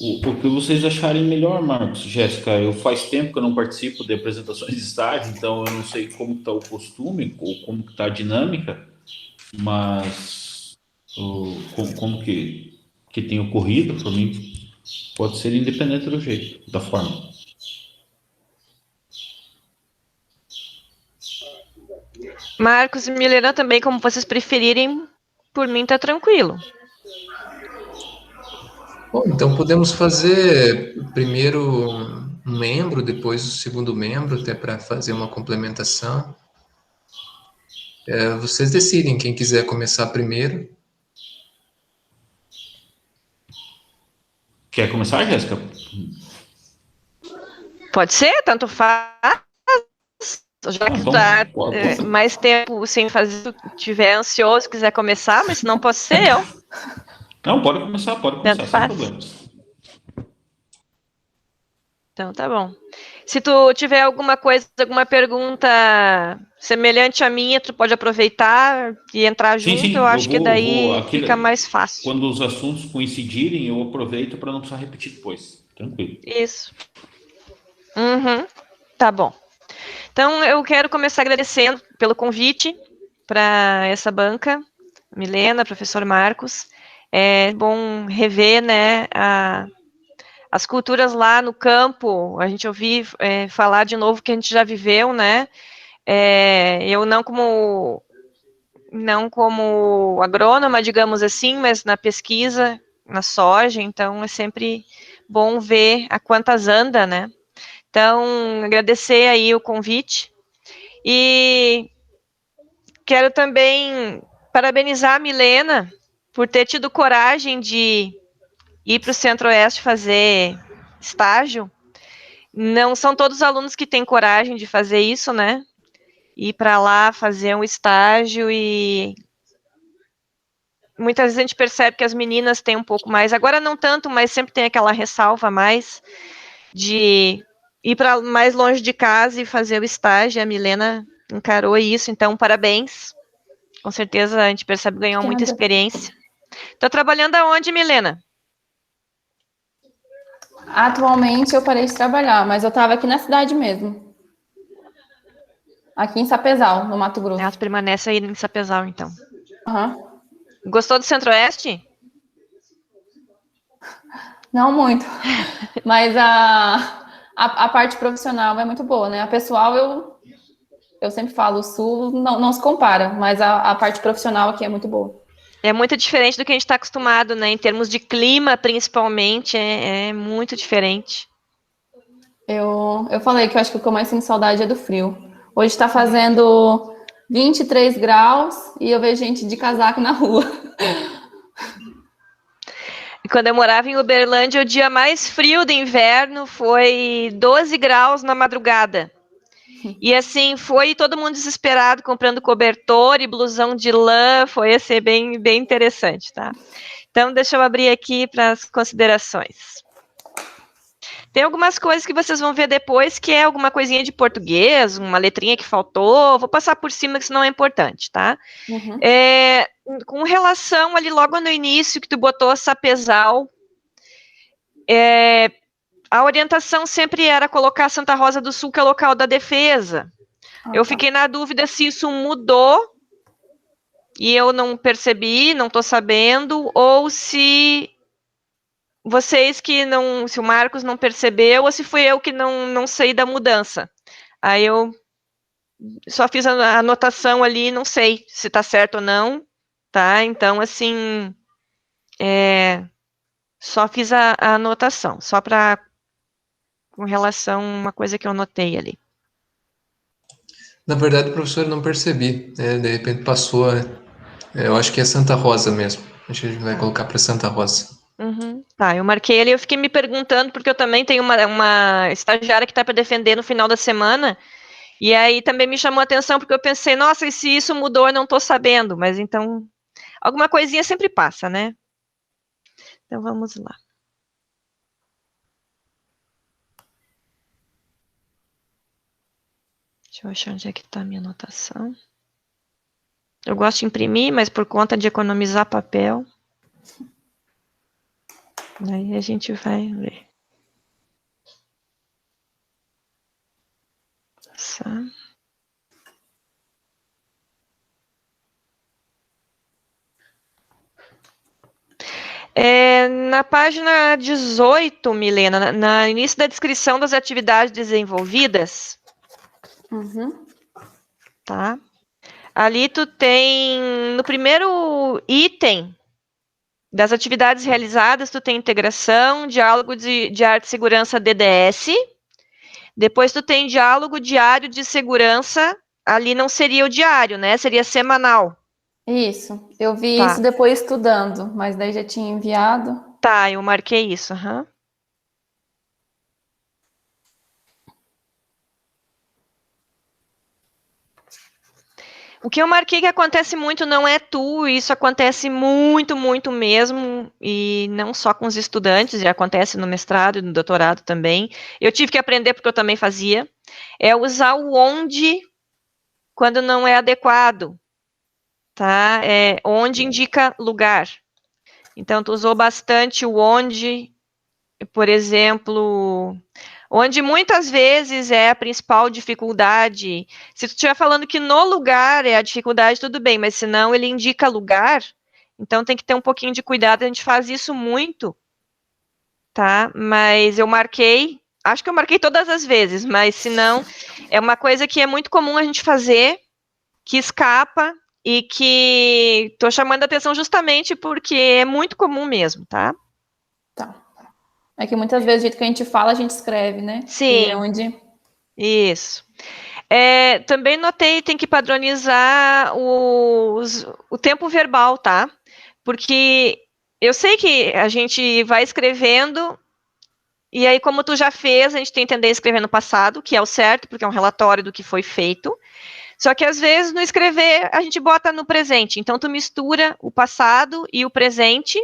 O que vocês acharem melhor, Marcos, Jéssica. Eu faz tempo que eu não participo de apresentações de estágio, então eu não sei como está o costume ou como está a dinâmica, mas como que tem ocorrido, para mim, pode ser independente do jeito, da forma. Marcos e Milena também, como vocês preferirem, por mim tá tranquilo. Bom, então podemos fazer primeiro um membro, depois o segundo membro, até para fazer uma complementação. Vocês decidem, quem quiser começar primeiro. Quer começar, Jéssica? Pode ser, tanto faz. Já que está mais tempo sem fazer, estiver ansioso, quiser começar, mas se não posso ser eu. Não, pode começar, sem problemas. Então, tá bom. Se tu tiver alguma coisa, alguma pergunta semelhante à minha, tu pode aproveitar e entrar junto, sim, eu acho que daí fica mais fácil. Quando os assuntos coincidirem, eu aproveito para não precisar repetir depois. Tranquilo. Isso. Uhum. Tá bom. Então, eu quero começar agradecendo pelo convite para essa banca, Milena, professor Marcos. É bom rever, né, as culturas lá no campo, a gente ouvir falar de novo que a gente já viveu, né? Eu não como agrônoma, digamos assim, mas na pesquisa, na soja, então é sempre bom ver a quantas anda, né? Então, agradecer aí o convite e quero também parabenizar a Milena por ter tido coragem de ir para o Centro-Oeste fazer estágio. Não são todos os alunos que têm coragem de fazer isso, né? Ir para lá fazer um estágio e muitas vezes a gente percebe que as meninas têm um pouco mais, agora não tanto, mas sempre tem aquela ressalva a mais de ir para mais longe de casa e fazer o estágio. A Milena encarou isso, então parabéns. Com certeza a gente percebe que ganhou muita experiência. Está trabalhando aonde, Milena? Atualmente eu parei de trabalhar, mas eu estava aqui na cidade mesmo. Aqui em Sapezal, no Mato Grosso. Ela permanece aí em Sapezal, então. Uhum. Gostou do Centro-Oeste? Não muito, mas a parte profissional é muito boa, né? A pessoal, eu sempre falo, o Sul não se compara, mas a parte profissional aqui é muito boa. É muito diferente do que a gente está acostumado, né? Em termos de clima, principalmente, é muito diferente. Eu falei que eu acho que o que eu mais sinto saudade é do frio. Hoje está fazendo 23 graus e eu vejo gente de casaco na rua. E quando eu morava em Uberlândia, o dia mais frio do inverno foi 12 graus na madrugada. E assim, foi todo mundo desesperado comprando cobertor e blusão de lã, foi assim, bem interessante, tá? Então, deixa eu abrir aqui para as considerações. Tem algumas coisas que vocês vão ver depois, que é alguma coisinha de português, uma letrinha que faltou, vou passar por cima, que isso não é importante, tá? Uhum. Com relação ali logo no início, que tu botou Sapezal, a orientação sempre era colocar Santa Rosa do Sul, que é o local da defesa. Eu fiquei na dúvida se isso mudou e eu não percebi, não estou sabendo, ou se vocês que não, se o Marcos não percebeu, ou se fui eu que não sei da mudança. Aí eu só fiz a anotação ali, não sei se está certo ou não, tá? Então, assim, só fiz a anotação, só para com relação a uma coisa que eu anotei ali. Na verdade, professor, eu não percebi. De repente passou. Eu acho que é Santa Rosa mesmo. A gente vai colocar para Santa Rosa. Uhum. Tá, eu marquei ali, eu fiquei me perguntando, porque eu também tenho uma estagiária que está para defender no final da semana, e aí também me chamou a atenção, porque eu pensei, nossa, e se isso mudou, eu não estou sabendo, mas então, alguma coisinha sempre passa, né? Então vamos lá. Deixa eu achar onde é que está a minha anotação. Eu gosto de imprimir, mas por conta de economizar papel. Aí a gente vai ver. Na página 18, Milena, no início da descrição das atividades desenvolvidas, tá? Ali tu tem, no primeiro item das atividades realizadas, tu tem integração, diálogo de arte e segurança DDS, depois tu tem diálogo diário de segurança, ali não seria o diário, né? Seria semanal. Isso, eu vi isso depois estudando, mas daí já tinha enviado. Tá, eu marquei isso, O que eu marquei que acontece muito não é tu, isso acontece muito, muito mesmo, e não só com os estudantes, já acontece no mestrado e no doutorado também. Eu tive que aprender porque eu também fazia, é usar o onde quando não é adequado, tá? Onde indica lugar. Então, tu usou bastante o onde, por exemplo, onde muitas vezes é a principal dificuldade. Se tu estiver falando que no lugar é a dificuldade, tudo bem, mas se não, ele indica lugar, então tem que ter um pouquinho de cuidado, a gente faz isso muito, tá? Mas eu marquei, acho que eu marquei todas as vezes, mas se não, é uma coisa que é muito comum a gente fazer, que escapa e que estou chamando a atenção justamente porque é muito comum mesmo, tá? Tá. É que muitas vezes, do jeito que a gente fala, a gente escreve, né? Sim. E é onde... Isso. Também notei, tem que padronizar o tempo verbal, tá? Porque eu sei que a gente vai escrevendo, e aí, como tu já fez, a gente tem que entender escrever no passado, que é o certo, porque é um relatório do que foi feito. Só que, às vezes, no escrever, a gente bota no presente. Então, tu mistura o passado e o presente,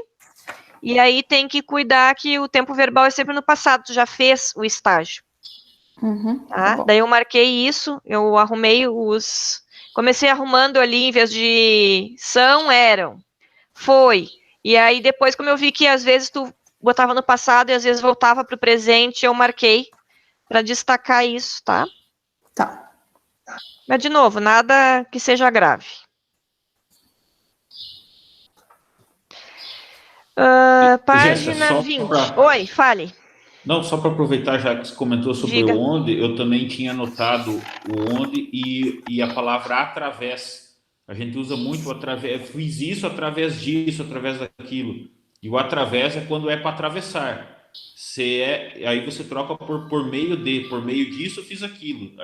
e aí tem que cuidar que o tempo verbal é sempre no passado, tu já fez o estágio. Tá? bom. Daí eu marquei isso, eu arrumei comecei arrumando ali, em vez de são, eram, foi. E aí depois, como eu vi que às vezes tu botava no passado e às vezes voltava para o presente, eu marquei para destacar isso, tá? Tá. Mas, de novo, nada que seja grave. Página 20. Oi, fale. Não, só para aproveitar, já que você comentou sobre Diga. o onde, eu também tinha anotado o onde e a palavra através. A gente usa muito o através, fiz isso através disso, através daquilo. E o através é quando é para atravessar. Aí você troca por meio de, por meio disso fiz aquilo.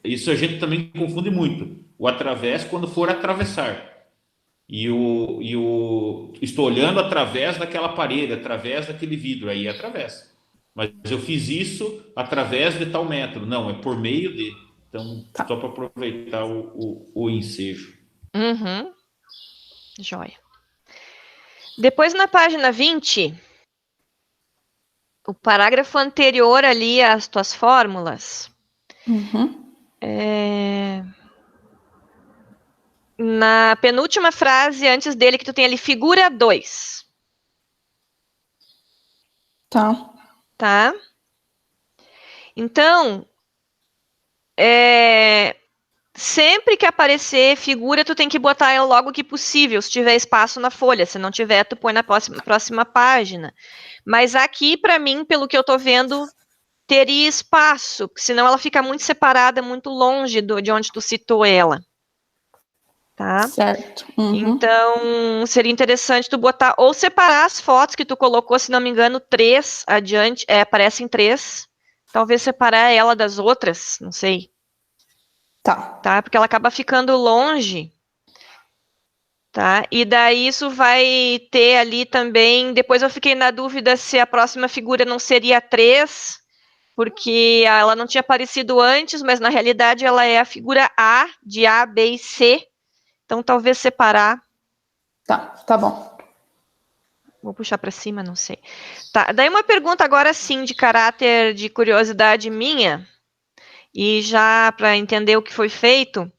Isso a gente também confunde muito. O através quando for atravessar. Estou olhando através daquela parede, através daquele vidro, aí é através. Mas eu fiz isso através de tal método. Não, é por meio de. Então, só para aproveitar o ensejo. Uhum. Joia. Depois, na página 20, o parágrafo anterior ali às tuas fórmulas, na penúltima frase antes dele, que tu tem ali, figura 2. Tá? Então, sempre que aparecer figura, tu tem que botar ela logo que possível, se tiver espaço na folha. Se não tiver, tu põe na próxima página. Mas aqui, para mim, pelo que eu tô vendo, teria espaço, senão ela fica muito separada, muito longe de onde tu citou ela. Tá? Certo. Então, seria interessante tu botar, ou separar as fotos que tu colocou, se não me engano, 3 adiante, aparecem 3. Talvez separar ela das outras, não sei. Tá? Porque ela acaba ficando longe. Tá? E daí isso vai ter ali também, depois eu fiquei na dúvida se a próxima figura não seria 3, porque ela não tinha aparecido antes, mas na realidade ela é a figura A, de A, B e C. Então, talvez separar. Tá bom. Vou puxar para cima, não sei. Tá, daí uma pergunta agora sim, de caráter de curiosidade minha, e já para entender o que foi feito.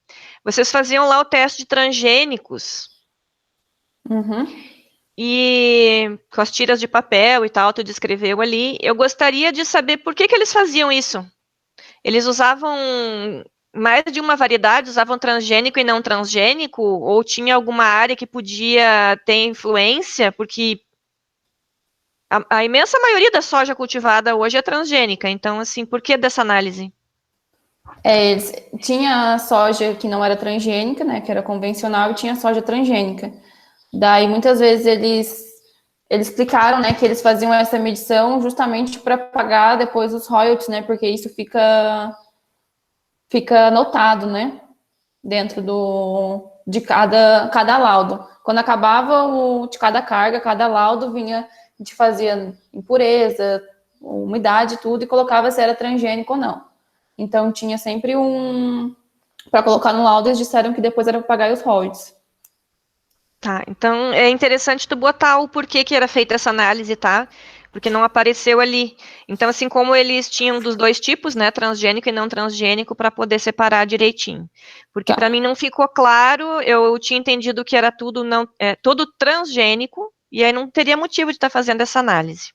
Vocês faziam lá o teste de transgênicos. E com as tiras de papel e tal, tu descreveu ali. Eu gostaria de saber por que eles faziam isso. Eles usavam mais de uma variedade, usavam transgênico e não transgênico, ou tinha alguma área que podia ter influência, porque a imensa maioria da soja cultivada hoje é transgênica. Então, assim, por que dessa análise? Tinha soja que não era transgênica, né, que era convencional, e tinha soja transgênica. Daí, muitas vezes, eles explicaram, né, que eles faziam essa medição justamente para pagar depois os royalties, né, porque isso fica anotado, né, dentro de cada laudo. Quando acabava de cada carga, cada laudo vinha, a gente fazia impureza, umidade, tudo, e colocava se era transgênico ou não. Então, tinha sempre para colocar no laudo, eles disseram que depois era para pagar os royalties. Tá, então é interessante tu botar o porquê que era feita essa análise, tá? Porque não apareceu ali. Então, assim como eles tinham dos dois tipos, né, transgênico e não transgênico, para poder separar direitinho. Porque para mim não ficou claro, eu tinha entendido que era tudo transgênico, e aí não teria motivo de estar fazendo essa análise.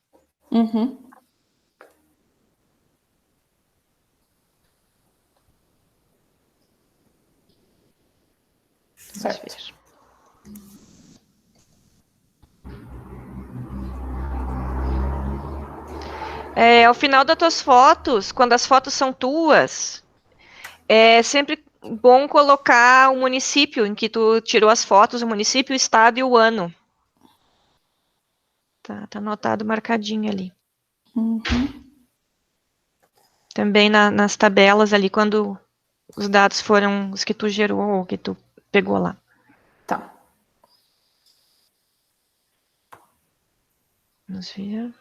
Certo. Ao final das tuas fotos, quando as fotos são tuas, é sempre bom colocar o município em que tu tirou as fotos, o município, o estado e o ano. Tá anotado, marcadinho ali. Uhum. Também nas tabelas ali, quando os dados foram os que tu gerou ou que tu pegou lá. Tá. Vamos ver.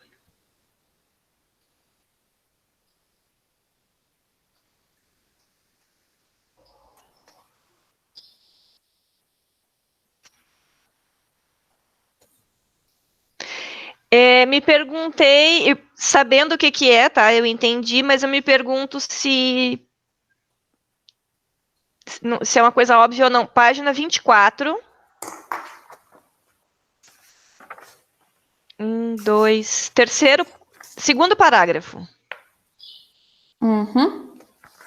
Me perguntei, sabendo o que é, tá? Eu entendi, mas eu me pergunto se é uma coisa óbvia ou não. Página 24. 2, segundo parágrafo. Uhum.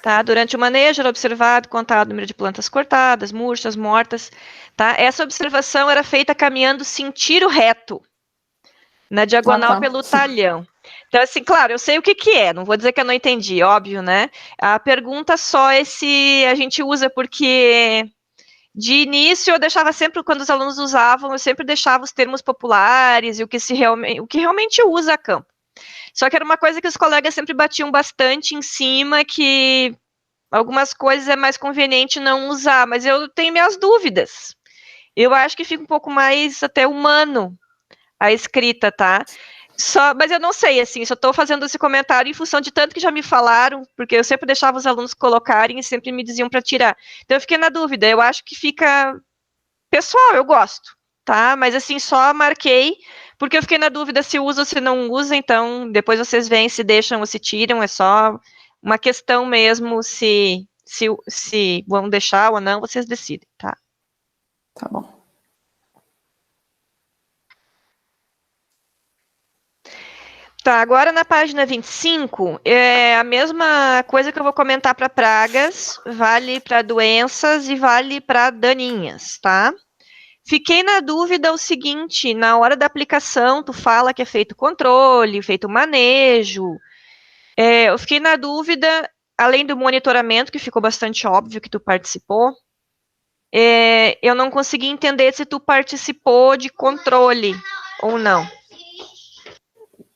Tá? Durante o manejo era observado, contado o número de plantas cortadas, murchas, mortas. Tá? Essa observação era feita caminhando sentido reto, na diagonal pelo talhão. Então, assim, claro, eu sei o que é, não vou dizer que eu não entendi, óbvio, né? A pergunta só é se a gente usa, porque de início eu deixava sempre, quando os alunos usavam, eu sempre deixava os termos populares e o que realmente usa a campo. Só que era uma coisa que os colegas sempre batiam bastante em cima, que algumas coisas é mais conveniente não usar, mas eu tenho minhas dúvidas. Eu acho que fica um pouco mais até humano a escrita, tá? Mas eu não sei, assim, só estou fazendo esse comentário em função de tanto que já me falaram, porque eu sempre deixava os alunos colocarem e sempre me diziam para tirar. Então eu fiquei na dúvida, eu acho que fica pessoal, eu gosto, tá? Mas assim, só marquei, porque eu fiquei na dúvida se usa ou se não usa, então depois vocês veem se deixam ou se tiram, é só uma questão mesmo, se vão deixar ou não, vocês decidem, tá? Tá bom. Tá, agora na página 25, é a mesma coisa que eu vou comentar para pragas, vale para doenças e vale para daninhas, tá? Fiquei na dúvida o seguinte, na hora da aplicação, tu fala que é feito controle, feito manejo. Eu fiquei na dúvida, além do monitoramento, que ficou bastante óbvio que tu participou, eu não consegui entender se tu participou de controle ou não.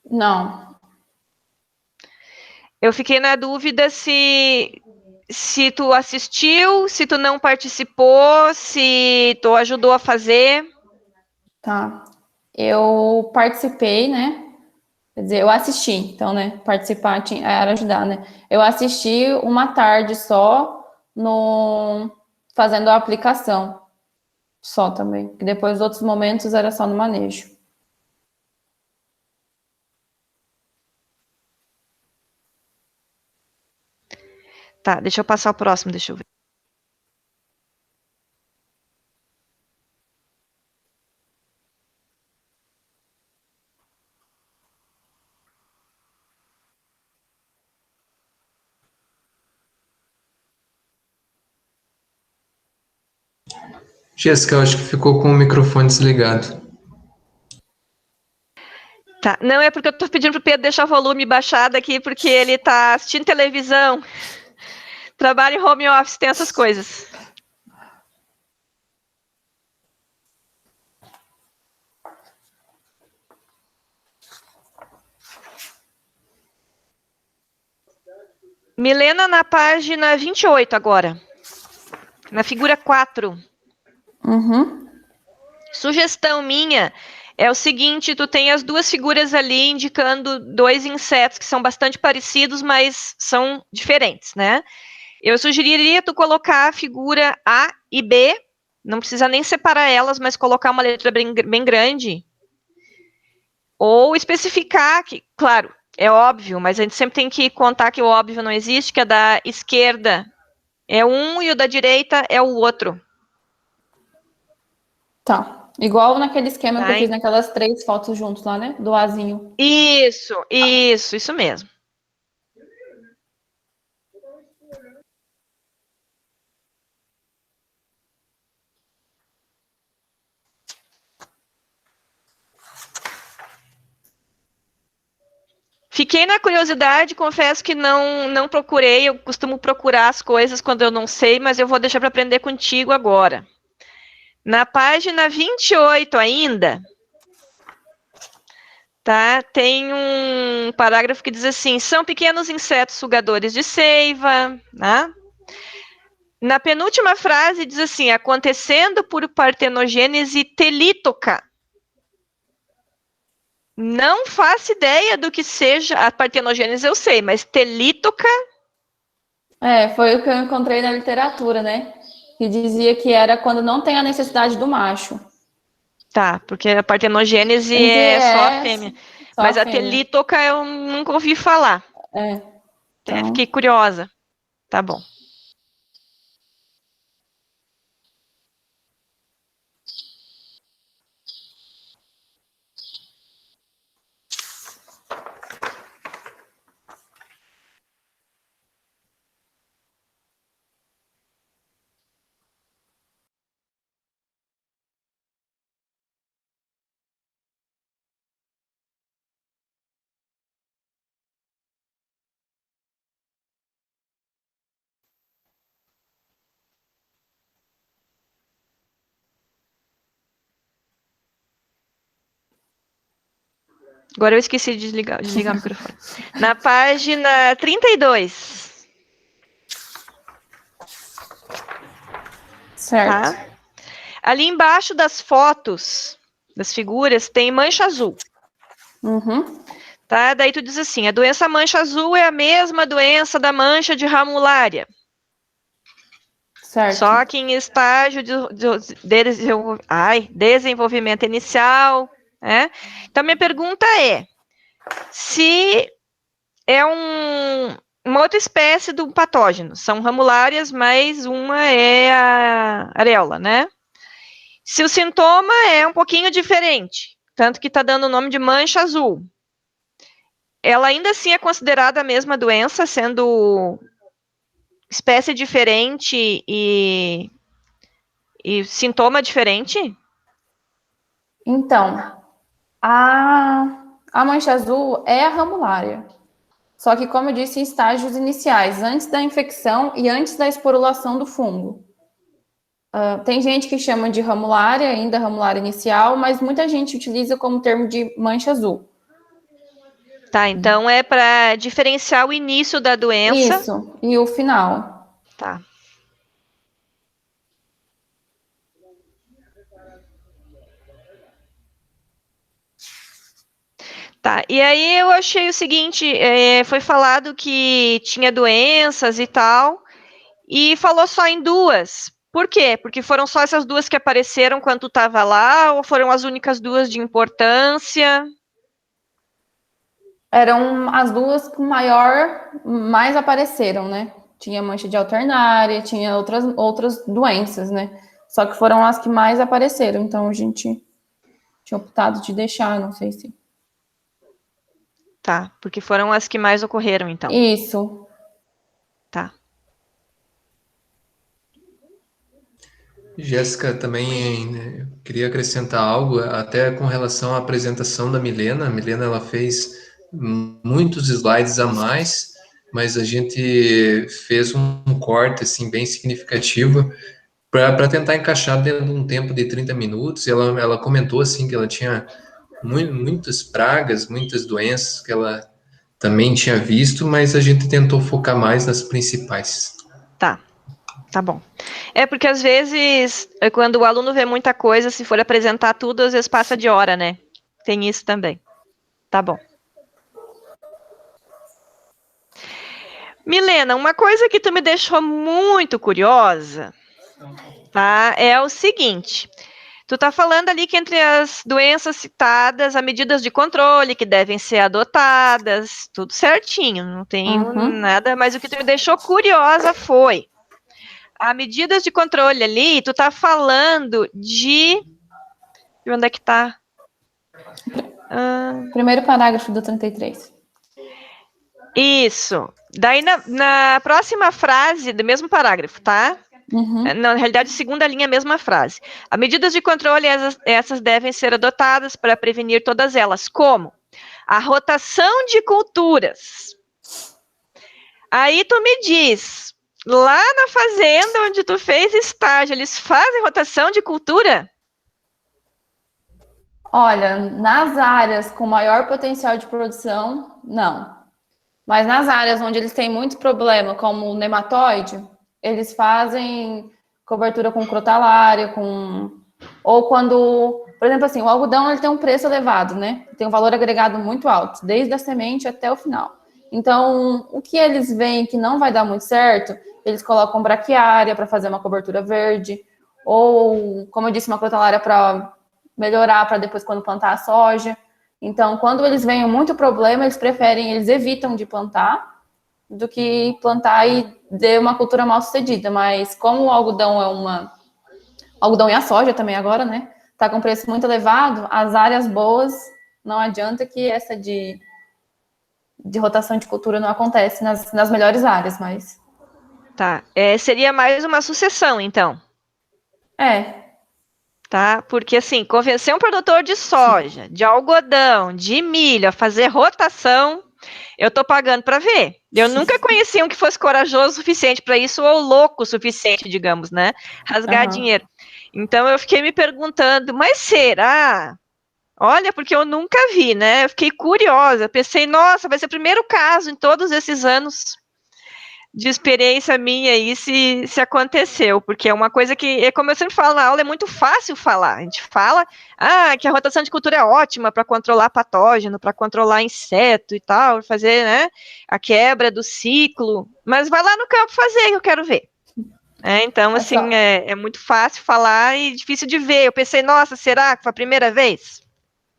Não. Eu fiquei na dúvida se tu assistiu, se tu não participou, se tu ajudou a fazer. Tá. Eu participei, né? Quer dizer, eu assisti, então, né? Participar era ajudar, né? Eu assisti uma tarde só no fazendo a aplicação. Só também. E depois, os outros momentos, era só no manejo. Tá, deixa eu passar o próximo, deixa eu ver. Jéssica, eu acho que ficou com o microfone desligado. Tá, não é porque eu tô pedindo pro Pedro deixar o volume baixado aqui, porque ele tá assistindo televisão, trabalha em home office, tem essas coisas. Milena, na página 28 agora, na figura 4. Uhum. Sugestão minha é o seguinte, tu tem as duas figuras ali indicando dois insetos que são bastante parecidos, mas são diferentes, né? Eu sugeriria tu colocar a figura A e B, não precisa nem separar elas, mas colocar uma letra bem grande, ou especificar que, claro, é óbvio, mas a gente sempre tem que contar que o óbvio não existe, que a da esquerda é um e o da direita é o outro. Tá. Igual naquele esquema que eu Tá? fiz naquelas 3 fotos juntos lá, né? Do azinho. Isso mesmo. Fiquei na curiosidade, confesso que não procurei, eu costumo procurar as coisas quando eu não sei, mas eu vou deixar para aprender contigo agora. Na página 28 ainda, tá? Tem um parágrafo que diz assim, são pequenos insetos sugadores de seiva, né? Na penúltima frase diz assim, acontecendo por partenogênese telítoca. Não faço ideia do que seja a partenogênese, eu sei, mas telítoca... Foi o que eu encontrei na literatura, né? Que dizia que era quando não tem a necessidade do macho. Tá, porque a partenogênese é só a fêmea. Mas a telítoca eu nunca ouvi falar. Até fiquei curiosa. Tá bom. Agora eu esqueci de desligar o microfone. Na página 32. Certo. Tá? Ali embaixo das fotos, das figuras, tem mancha azul. Uhum. Tá? Daí tu diz assim, a doença mancha azul é a mesma doença da mancha de ramulária. Certo. Só que em estágio de desenvolvimento inicial. Né? Então, minha pergunta é, se é uma outra espécie do patógeno, são ramulárias, mas uma é a areola, né? Se o sintoma é um pouquinho diferente, tanto que está dando o nome de mancha azul, ela ainda assim é considerada a mesma doença, sendo espécie diferente e sintoma diferente? Então, a mancha azul é a ramulária. Só que, como eu disse, em estágios iniciais, antes da infecção e antes da esporulação do fungo. Tem gente que chama de ramulária, ainda ramulária inicial, mas muita gente utiliza como termo de mancha azul. Tá, então é para diferenciar o início da doença. Isso, e o final. Tá. Tá, e aí eu achei o seguinte, foi falado que tinha doenças e tal, e falou só em duas. Por quê? Porque foram só essas duas que apareceram quando tu estava lá, ou foram as únicas duas de importância? Eram as duas que mais apareceram, né? Tinha mancha de alternária, tinha outras doenças, né? Só que foram as que mais apareceram, então a gente tinha optado de deixar, não sei se... Tá, porque foram as que mais ocorreram, então. Isso. Tá. Jéssica, também né, queria acrescentar algo, até com relação à apresentação da Milena. A Milena ela fez muitos slides a mais, mas a gente fez um corte assim, bem significativo para tentar encaixar dentro de um tempo de 30 minutos. Ela comentou assim, que ela tinha muitas pragas, muitas doenças que ela também tinha visto, mas a gente tentou focar mais nas principais. Tá bom. É porque às vezes, quando o aluno vê muita coisa, se for apresentar tudo, às vezes passa de hora, né? Tem isso também. Tá bom. Milena, uma coisa que tu me deixou muito curiosa, tá? É o seguinte. Tu tá falando ali que entre as doenças citadas, há medidas de controle que devem ser adotadas, tudo certinho, não tenho nada, mas o que tu me deixou curiosa foi há medidas de controle ali, tu tá falando de onde é que tá? Primeiro parágrafo do 33. Isso. Daí na próxima frase do mesmo parágrafo, tá? Na realidade, segunda linha, mesma frase. As medidas de controle, essas devem ser adotadas para prevenir todas elas. Como? a rotação de culturas. Aí tu me diz, lá na fazenda onde tu fez estágio, eles fazem rotação de cultura? Olha, nas áreas com maior potencial de produção, não. Mas nas áreas onde eles têm muito problema, como o nematóide, eles fazem cobertura com crotalária, ou quando, por exemplo, assim, o algodão ele tem um preço elevado, né? Tem um valor agregado muito alto, desde a semente até o final. Então, o que eles veem que não vai dar muito certo, eles colocam braquiária para fazer uma cobertura verde, ou, como eu disse, uma crotalária para melhorar para depois quando plantar a soja. Então, quando eles veem muito problema, eles evitam de plantar do que plantar e ter uma cultura mal sucedida. Mas como o algodão algodão e a soja também agora, né? Tá com preço muito elevado, as áreas boas, não adianta que essa de rotação de cultura não acontece nas melhores áreas, mas... Tá, seria mais uma sucessão, então. Tá? Porque, assim, convencer um produtor de soja, de algodão, de milho a fazer rotação, eu tô pagando para ver. Eu nunca conheci um que fosse corajoso o suficiente para isso, ou louco o suficiente, digamos, né? Rasgar dinheiro. Então, eu fiquei me perguntando, mas será? Olha, porque eu nunca vi, né? Eu fiquei curiosa, pensei, nossa, vai ser o primeiro caso em todos esses anos de experiência minha aí se aconteceu, porque é uma coisa que, como eu sempre falo na aula, é muito fácil falar. A gente fala que a rotação de cultura é ótima para controlar patógeno, para controlar inseto e tal, fazer, né, a quebra do ciclo, mas vai lá no campo fazer, que eu quero ver. Então, assim, é muito fácil falar e difícil de ver. Eu pensei, nossa, será que foi a primeira vez?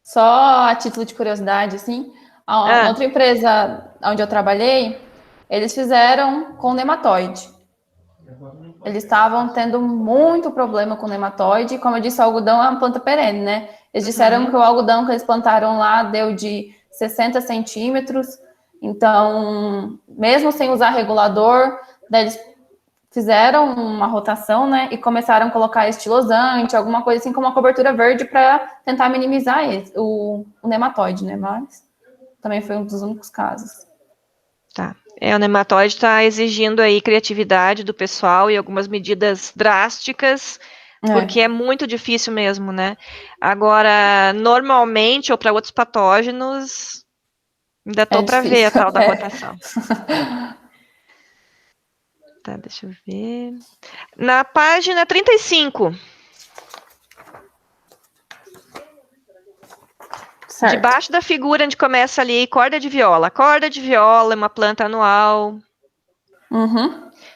Só a título de curiosidade, assim, a outra empresa onde eu trabalhei, eles fizeram com nematóide. Eles estavam tendo muito problema com nematóide. E, como eu disse, o algodão é uma planta perene, né? Eles disseram que o algodão que eles plantaram lá deu de 60 centímetros. Então, mesmo sem usar regulador, daí eles fizeram uma rotação, né? E começaram a colocar estilosante, alguma coisa assim, como uma cobertura verde para tentar minimizar o nematóide, né? Mas também foi um dos únicos casos. Tá. O nematóide está exigindo aí criatividade do pessoal e algumas medidas drásticas, porque é muito difícil mesmo, né? Agora, normalmente, ou para outros patógenos, ainda estou para ver a tal da rotação. Tá, deixa eu ver. Na página 35. Certo. Debaixo da figura onde começa ali, corda de viola. Corda de viola é uma planta anual.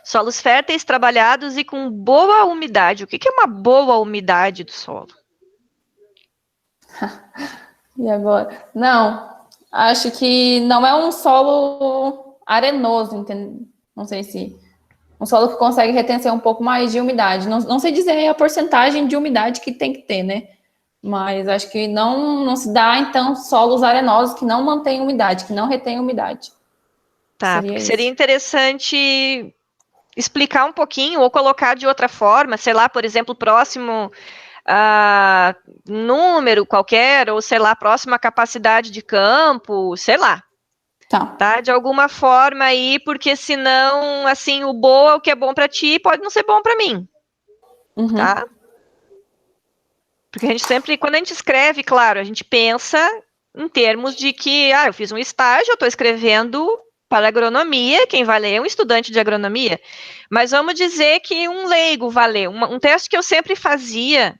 Solos férteis, trabalhados e com boa umidade. O que é uma boa umidade do solo? E agora? Não, acho que não é um solo arenoso, entende? Não sei se... Um solo que consegue reter um pouco mais de umidade. Não sei dizer a porcentagem de umidade que tem que ter, né? Mas acho que não se dá, então, solos arenosos que não mantêm umidade, que não retêm umidade. Tá, seria interessante explicar um pouquinho ou colocar de outra forma, sei lá, por exemplo, próximo a número qualquer, ou sei lá, próximo à capacidade de campo, sei lá. Tá, de alguma forma aí, porque senão, assim, o que é bom para ti pode não ser bom para mim. Tá? Porque a gente sempre, quando a gente escreve, claro, a gente pensa em termos de que, eu fiz um estágio, eu estou escrevendo para agronomia, quem vai ler é um estudante de agronomia, mas vamos dizer que um leigo vai ler. Um teste que eu sempre fazia,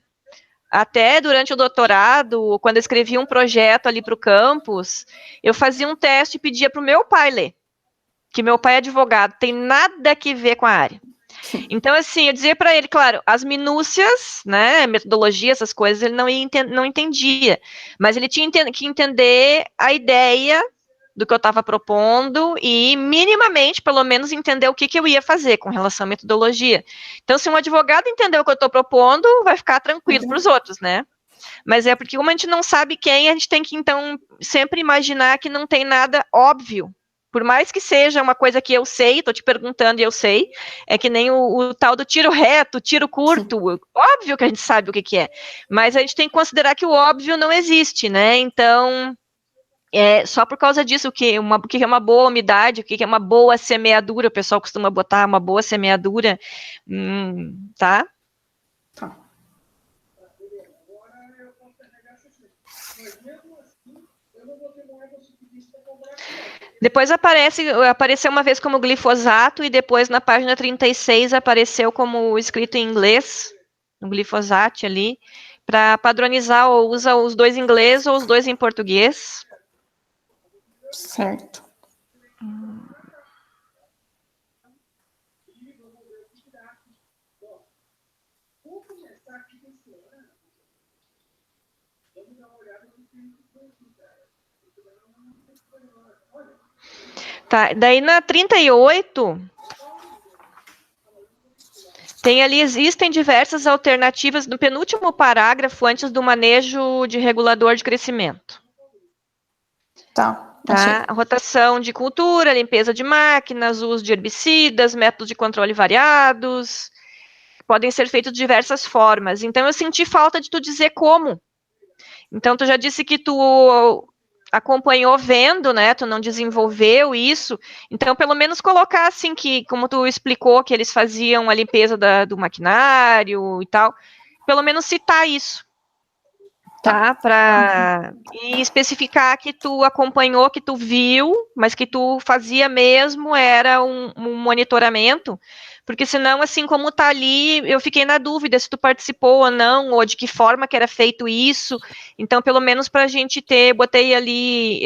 até durante o doutorado, quando eu escrevia um projeto ali para o campus, eu fazia um teste e pedia para o meu pai ler, que meu pai é advogado, tem nada que ver com a área. Então, assim, eu dizia para ele, claro, as minúcias, né, metodologia, essas coisas, ele não entendia, mas ele tinha que entender a ideia do que eu estava propondo e, minimamente, pelo menos, entender o que eu ia fazer com relação à metodologia. Então, se um advogado entender o que eu estou propondo, vai ficar tranquilo para os outros, né? Mas é porque, como a gente não sabe quem, a gente tem que, então, sempre imaginar que não tem nada óbvio. Por mais que seja uma coisa que eu sei, estou te perguntando e eu sei, é que nem o tal do tiro reto, tiro curto, óbvio que a gente sabe o que é, mas a gente tem que considerar que o óbvio não existe, né? Então, só por causa disso, o que é uma boa umidade, o que é uma boa semeadura, o pessoal costuma botar uma boa semeadura, tá? Tá. Depois apareceu uma vez como glifosato e depois na página 36 apareceu como escrito em inglês, no glifosato ali, para padronizar, ou usa os dois em inglês ou os dois em português. Certo. Tá, daí na 38, existem diversas alternativas no penúltimo parágrafo antes do manejo de regulador de crescimento. Tá. Tá? A rotação de cultura, limpeza de máquinas, uso de herbicidas, métodos de controle variados, podem ser feitos de diversas formas. Então, eu senti falta de tu dizer como. Então, tu já disse que tu acompanhou vendo, né? Tu não desenvolveu isso. Então, pelo menos colocar assim que, como tu explicou, que eles faziam a limpeza do maquinário e tal, pelo menos citar isso. Tá? E especificar que tu acompanhou, que tu viu, mas que tu fazia mesmo era um monitoramento, porque senão, assim como tá ali, eu fiquei na dúvida se tu participou ou não, ou de que forma que era feito isso. Então, pelo menos para a gente botei ali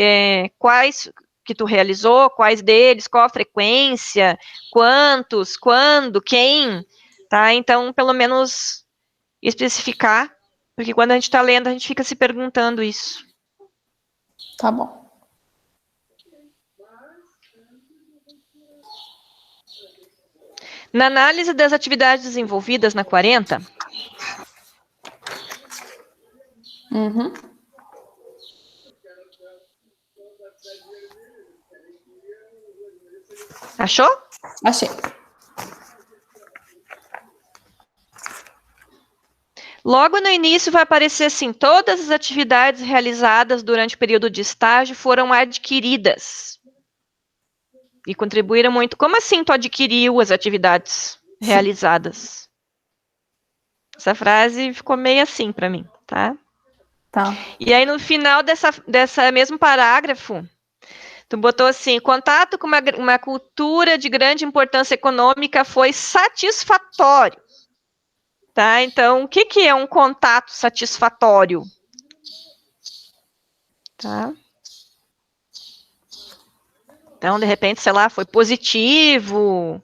quais que tu realizou, quais deles, qual a frequência, quantos, quando, quem, tá? Então, pelo menos especificar, porque quando a gente está lendo, a gente fica se perguntando isso. Tá bom. Na análise das atividades desenvolvidas na 40, Uhum. achou? Achei. Logo no início vai aparecer assim, todas as atividades realizadas durante o período de estágio foram adquiridas e contribuíram muito. Como assim tu adquiriu as atividades realizadas? Essa frase ficou meio assim para mim, tá? Tá. E aí no final dessa mesmo parágrafo, tu botou assim, contato com uma cultura de grande importância econômica foi satisfatório. Tá? Então, o que é um contato satisfatório? Tá? Então, de repente, sei lá, foi positivo,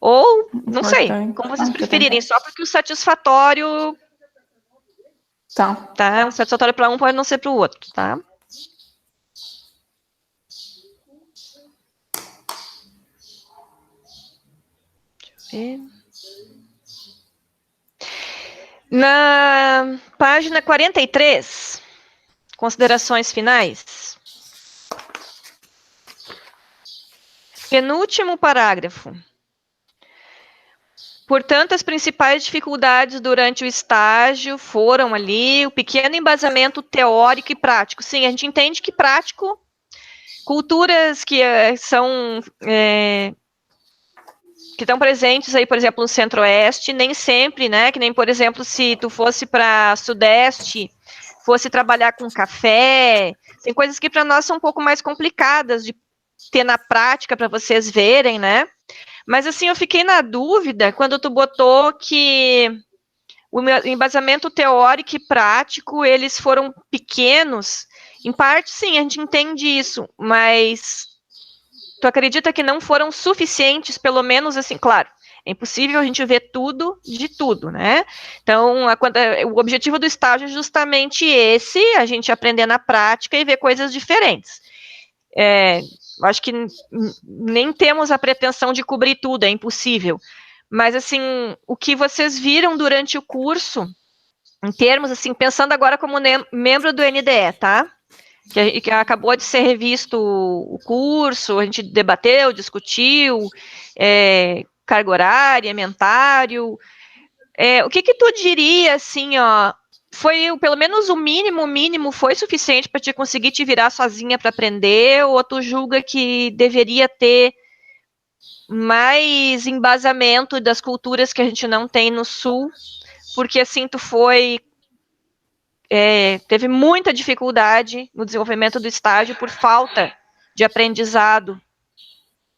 ou, não sei, como vocês preferirem, só porque o satisfatório... Tá? O satisfatório para um pode não ser para o outro, tá? Deixa eu ver. Na página 43, considerações finais. Penúltimo parágrafo. Portanto, as principais dificuldades durante o estágio foram ali o pequeno embasamento teórico e prático. Sim, a gente entende que prático, culturas que são... que estão presentes aí, por exemplo, no Centro-Oeste, nem sempre, né, que nem, por exemplo, se tu fosse para Sudeste, fosse trabalhar com café, tem coisas que para nós são um pouco mais complicadas de ter na prática para vocês verem, né, mas assim, eu fiquei na dúvida quando tu botou que o embasamento teórico e prático, eles foram pequenos, em parte, sim, a gente entende isso, mas... Tu acredita que não foram suficientes, pelo menos assim, claro, é impossível a gente ver tudo de tudo, né? Então, o objetivo do estágio é justamente esse, a gente aprender na prática e ver coisas diferentes. Acho que nem temos a pretensão de cobrir tudo, é impossível. Mas, assim, o que vocês viram durante o curso, em termos, assim, pensando agora como membro do NDE, tá? Que acabou de ser revisto o curso, a gente debateu, discutiu, carga horária, inventário. O que tu diria, assim, ó, foi, pelo menos o mínimo foi suficiente para te conseguir te virar sozinha para aprender, ou tu julga que deveria ter mais embasamento das culturas que a gente não tem no Sul, porque assim tu teve muita dificuldade no desenvolvimento do estágio por falta de aprendizado,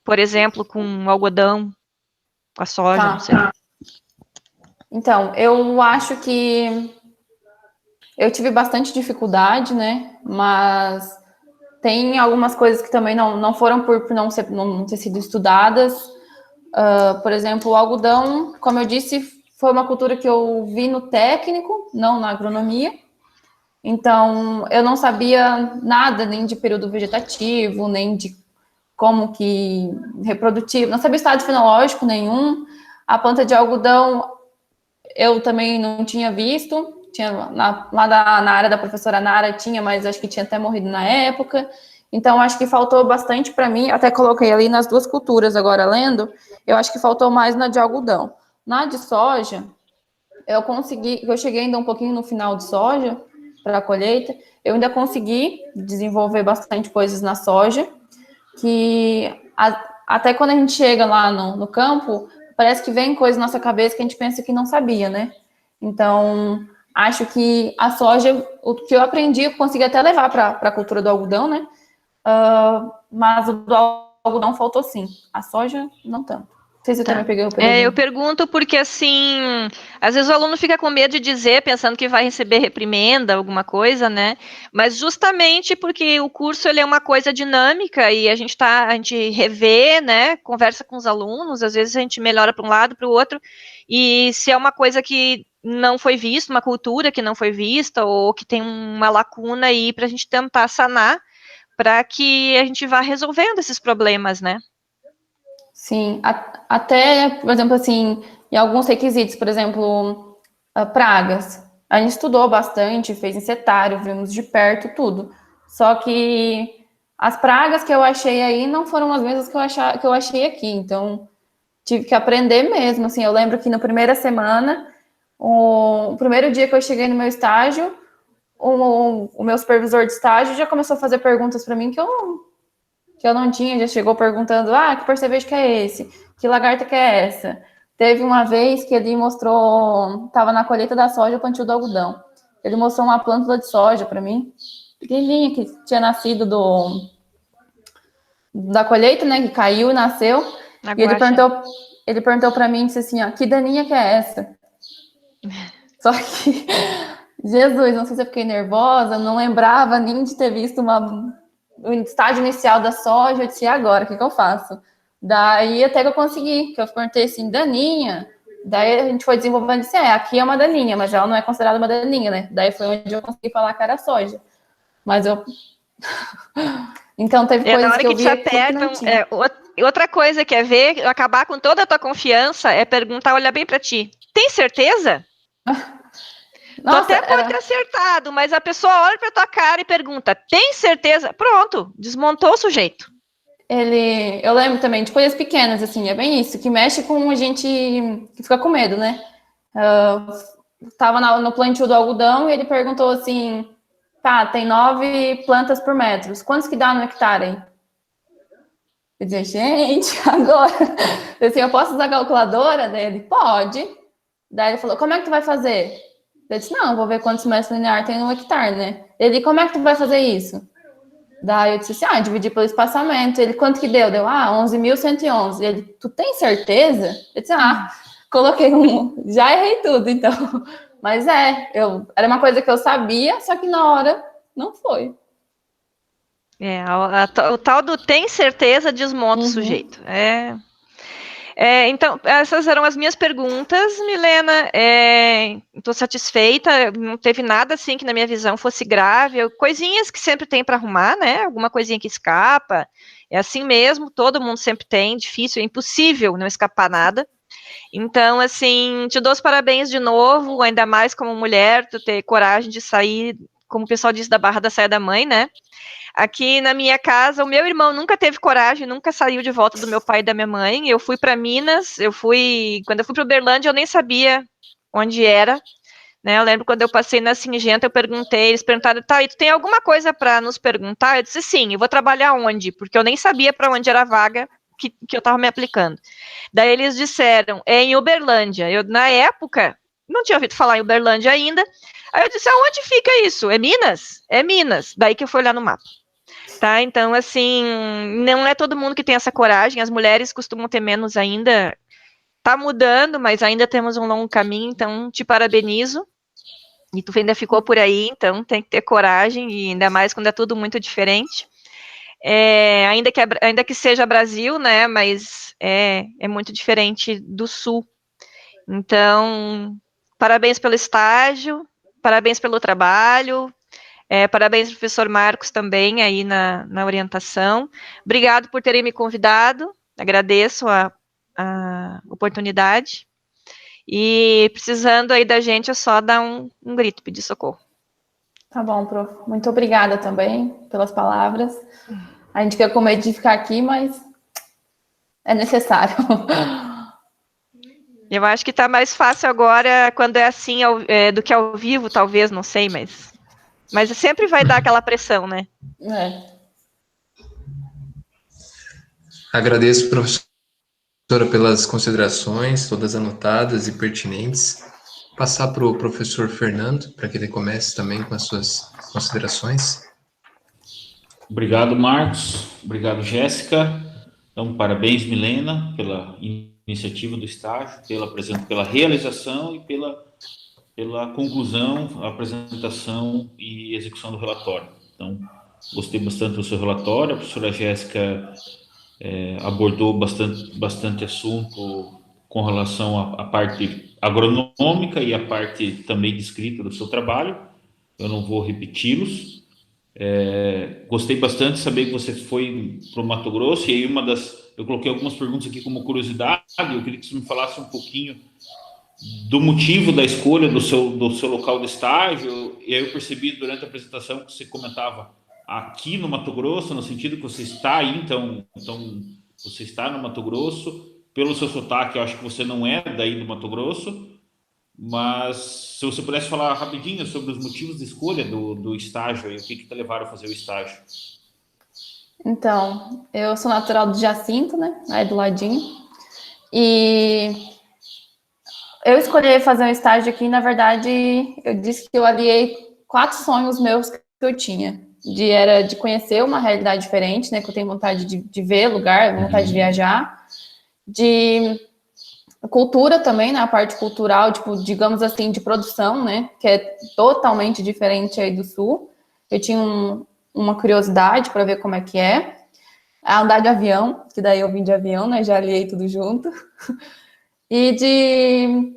por exemplo, com algodão, com a soja, Tá. não sei. Então, eu acho que eu tive bastante dificuldade, né? Mas tem algumas coisas que também não foram por não ter sido estudadas. Por exemplo, o algodão, como eu disse, foi uma cultura que eu vi no técnico, não na agronomia. Então, eu não sabia nada, nem de período vegetativo, nem de como que reprodutivo, não sabia estado fenológico nenhum. A planta de algodão eu também não tinha visto, na área da professora Nara tinha, mas acho que tinha até morrido na época. Então, acho que faltou bastante para mim, até coloquei ali nas duas culturas agora lendo, eu acho que faltou mais na de algodão. Na de soja, eu cheguei ainda um pouquinho no final de soja, para a colheita, eu ainda consegui desenvolver bastante coisas na soja, que até quando a gente chega lá no campo, parece que vem coisa na nossa cabeça que a gente pensa que não sabia, né? Então, acho que a soja, o que eu aprendi, eu consegui até levar para a cultura do algodão, né? Mas o do algodão faltou sim. A soja, não tanto. Não sei se eu também peguei o período. Eu pergunto porque, assim, às vezes o aluno fica com medo de dizer, pensando que vai receber reprimenda, alguma coisa, né? Mas justamente porque o curso ele é uma coisa dinâmica e a gente revê, né? Conversa com os alunos, às vezes a gente melhora para um lado, para o outro, e se é uma coisa que não foi vista, uma cultura que não foi vista, ou que tem uma lacuna aí para a gente tentar sanar, para que a gente vá resolvendo esses problemas, né? Sim, até, por exemplo, assim, em alguns requisitos, por exemplo, pragas. A gente estudou bastante, fez encetário, vimos de perto tudo. Só que as pragas que eu achei aí não foram as mesmas que eu achei aqui. Então, tive que aprender mesmo. Assim, eu lembro que na primeira semana, o primeiro dia que eu cheguei no meu estágio, o meu supervisor de estágio já começou a fazer perguntas para mim que eu não tinha, já chegou perguntando, que percevejo que é esse? Que lagarta que é essa? Teve uma vez que ele mostrou, estava na colheita da soja, o plantio do algodão. Ele mostrou uma plântula de soja para mim, pequenininha, que tinha nascido da colheita, né, que caiu e nasceu. E ele perguntou para mim, disse assim, que daninha que é essa? Só que, Jesus, não sei se eu fiquei nervosa, não lembrava nem de ter visto o estágio inicial da soja. Eu disse, e agora, o que eu faço? Daí até que eu consegui, que eu perguntei assim, daninha. Daí a gente foi desenvolvendo e disse, aqui é uma daninha, mas ela não é considerada uma daninha, né? Daí foi onde eu consegui falar que era soja. Mas eu... Então teve coisas que eu vi aqui que não tinha. Outra coisa que é ver, acabar com toda a tua confiança, é perguntar, olhar bem para ti. Tem certeza? Nossa, tu até pode ter acertado, mas a pessoa olha para tua cara e pergunta, tem certeza? Pronto, desmontou o sujeito. Eu lembro também de coisas pequenas, assim, é bem isso, que mexe com a gente que fica com medo, né? Tava no plantio do algodão e ele perguntou assim, tem 9 plantas por metro, quantos que dá no hectare? Eu disse, gente, agora, assim, eu posso usar a calculadora? Daí ele, pode. Daí ele falou, como é que tu vai fazer? Eu disse, não, vou ver quantos metros lineares tem no hectare, né? Ele, como é que tu vai fazer isso? Daí eu disse assim, dividir pelo espaçamento. Ele, quanto que deu? Deu, 11.111. Ele, tu tem certeza? Eu disse, coloquei já errei tudo, então. Mas era uma coisa que eu sabia, só que na hora não foi. O tal do tem certeza desmonta o sujeito. Então, essas eram as minhas perguntas, Milena. Estou satisfeita, não teve nada assim que na minha visão fosse grave. Coisinhas que sempre tem para arrumar, né? Alguma coisinha que escapa. É assim mesmo, todo mundo sempre tem, difícil, é impossível não escapar nada. Então, assim, te dou os parabéns de novo, ainda mais como mulher, tu ter coragem de sair, como o pessoal diz, da barra da saia da mãe, né? Aqui na minha casa, o meu irmão nunca teve coragem, nunca saiu de volta do meu pai e da minha mãe. Eu fui para Minas, quando eu fui para Uberlândia, eu nem sabia onde era, né? Eu lembro quando eu passei na Singenta, eles perguntaram, tá, e tu tem alguma coisa para nos perguntar? Eu disse, sim, eu vou trabalhar onde? Porque eu nem sabia para onde era a vaga que eu estava me aplicando. Daí eles disseram, é em Uberlândia. Eu, na época, não tinha ouvido falar em Uberlândia ainda. Aí eu disse, aonde fica isso? É Minas? É Minas. Daí que eu fui olhar no mapa. Tá, então, assim, não é todo mundo que tem essa coragem, as mulheres costumam ter menos ainda. Tá mudando, mas ainda temos um longo caminho, então te parabenizo. E tu ainda ficou por aí, então tem que ter coragem, e ainda mais quando é tudo muito diferente. Ainda que seja Brasil, né, mas é muito diferente do Sul. Então, parabéns pelo estágio, parabéns pelo trabalho, parabéns, professor Marcos, também aí na orientação. Obrigado por terem me convidado, agradeço a oportunidade. E precisando aí da gente, é só dar um grito, pedir socorro. Tá bom, prof. Muito obrigada também pelas palavras. A gente fica com medo de ficar aqui, mas é necessário. Eu acho que tá mais fácil agora quando é assim do que ao vivo, talvez, não sei, mas sempre vai dar aquela pressão, né? Agradeço, professora, pelas considerações, todas anotadas e pertinentes. Passar para o professor Fernando, para que ele comece também com as suas considerações. Obrigado, Marcos. Obrigado, Jéssica. Então, parabéns, Milena, pela iniciativa do estágio, pela realização e pela conclusão, apresentação e execução do relatório. Então, gostei bastante do seu relatório. A professora Jéssica abordou bastante assunto com relação à parte agronômica e à parte também descrita do seu trabalho. Eu não vou repeti-los. Gostei bastante de saber que você foi para o Mato Grosso, e aí eu coloquei algumas perguntas aqui como curiosidade. Eu queria que você me falasse um pouquinho do motivo da escolha do seu local de estágio. E aí eu percebi durante a apresentação que você comentava aqui no Mato Grosso, no sentido que você está aí, então você está no Mato Grosso. Pelo seu sotaque, eu acho que você não é daí do Mato Grosso, mas se você pudesse falar rapidinho sobre os motivos de escolha do estágio e o que te levaram a fazer o estágio. Então, eu sou natural de Jacinto, né? Aí do ladinho. E eu escolhi fazer um estágio aqui, na verdade, eu disse que eu aliei 4 sonhos meus que eu tinha. Era de conhecer uma realidade diferente, né? Que eu tenho vontade de ver lugar, vontade de viajar. De cultura também, né? A parte cultural, tipo, digamos assim, de produção, né? Que é totalmente diferente aí do Sul. Eu tinha uma curiosidade para ver como é que é. Andar de avião, que daí eu vim de avião, né? Já aliei tudo junto. E de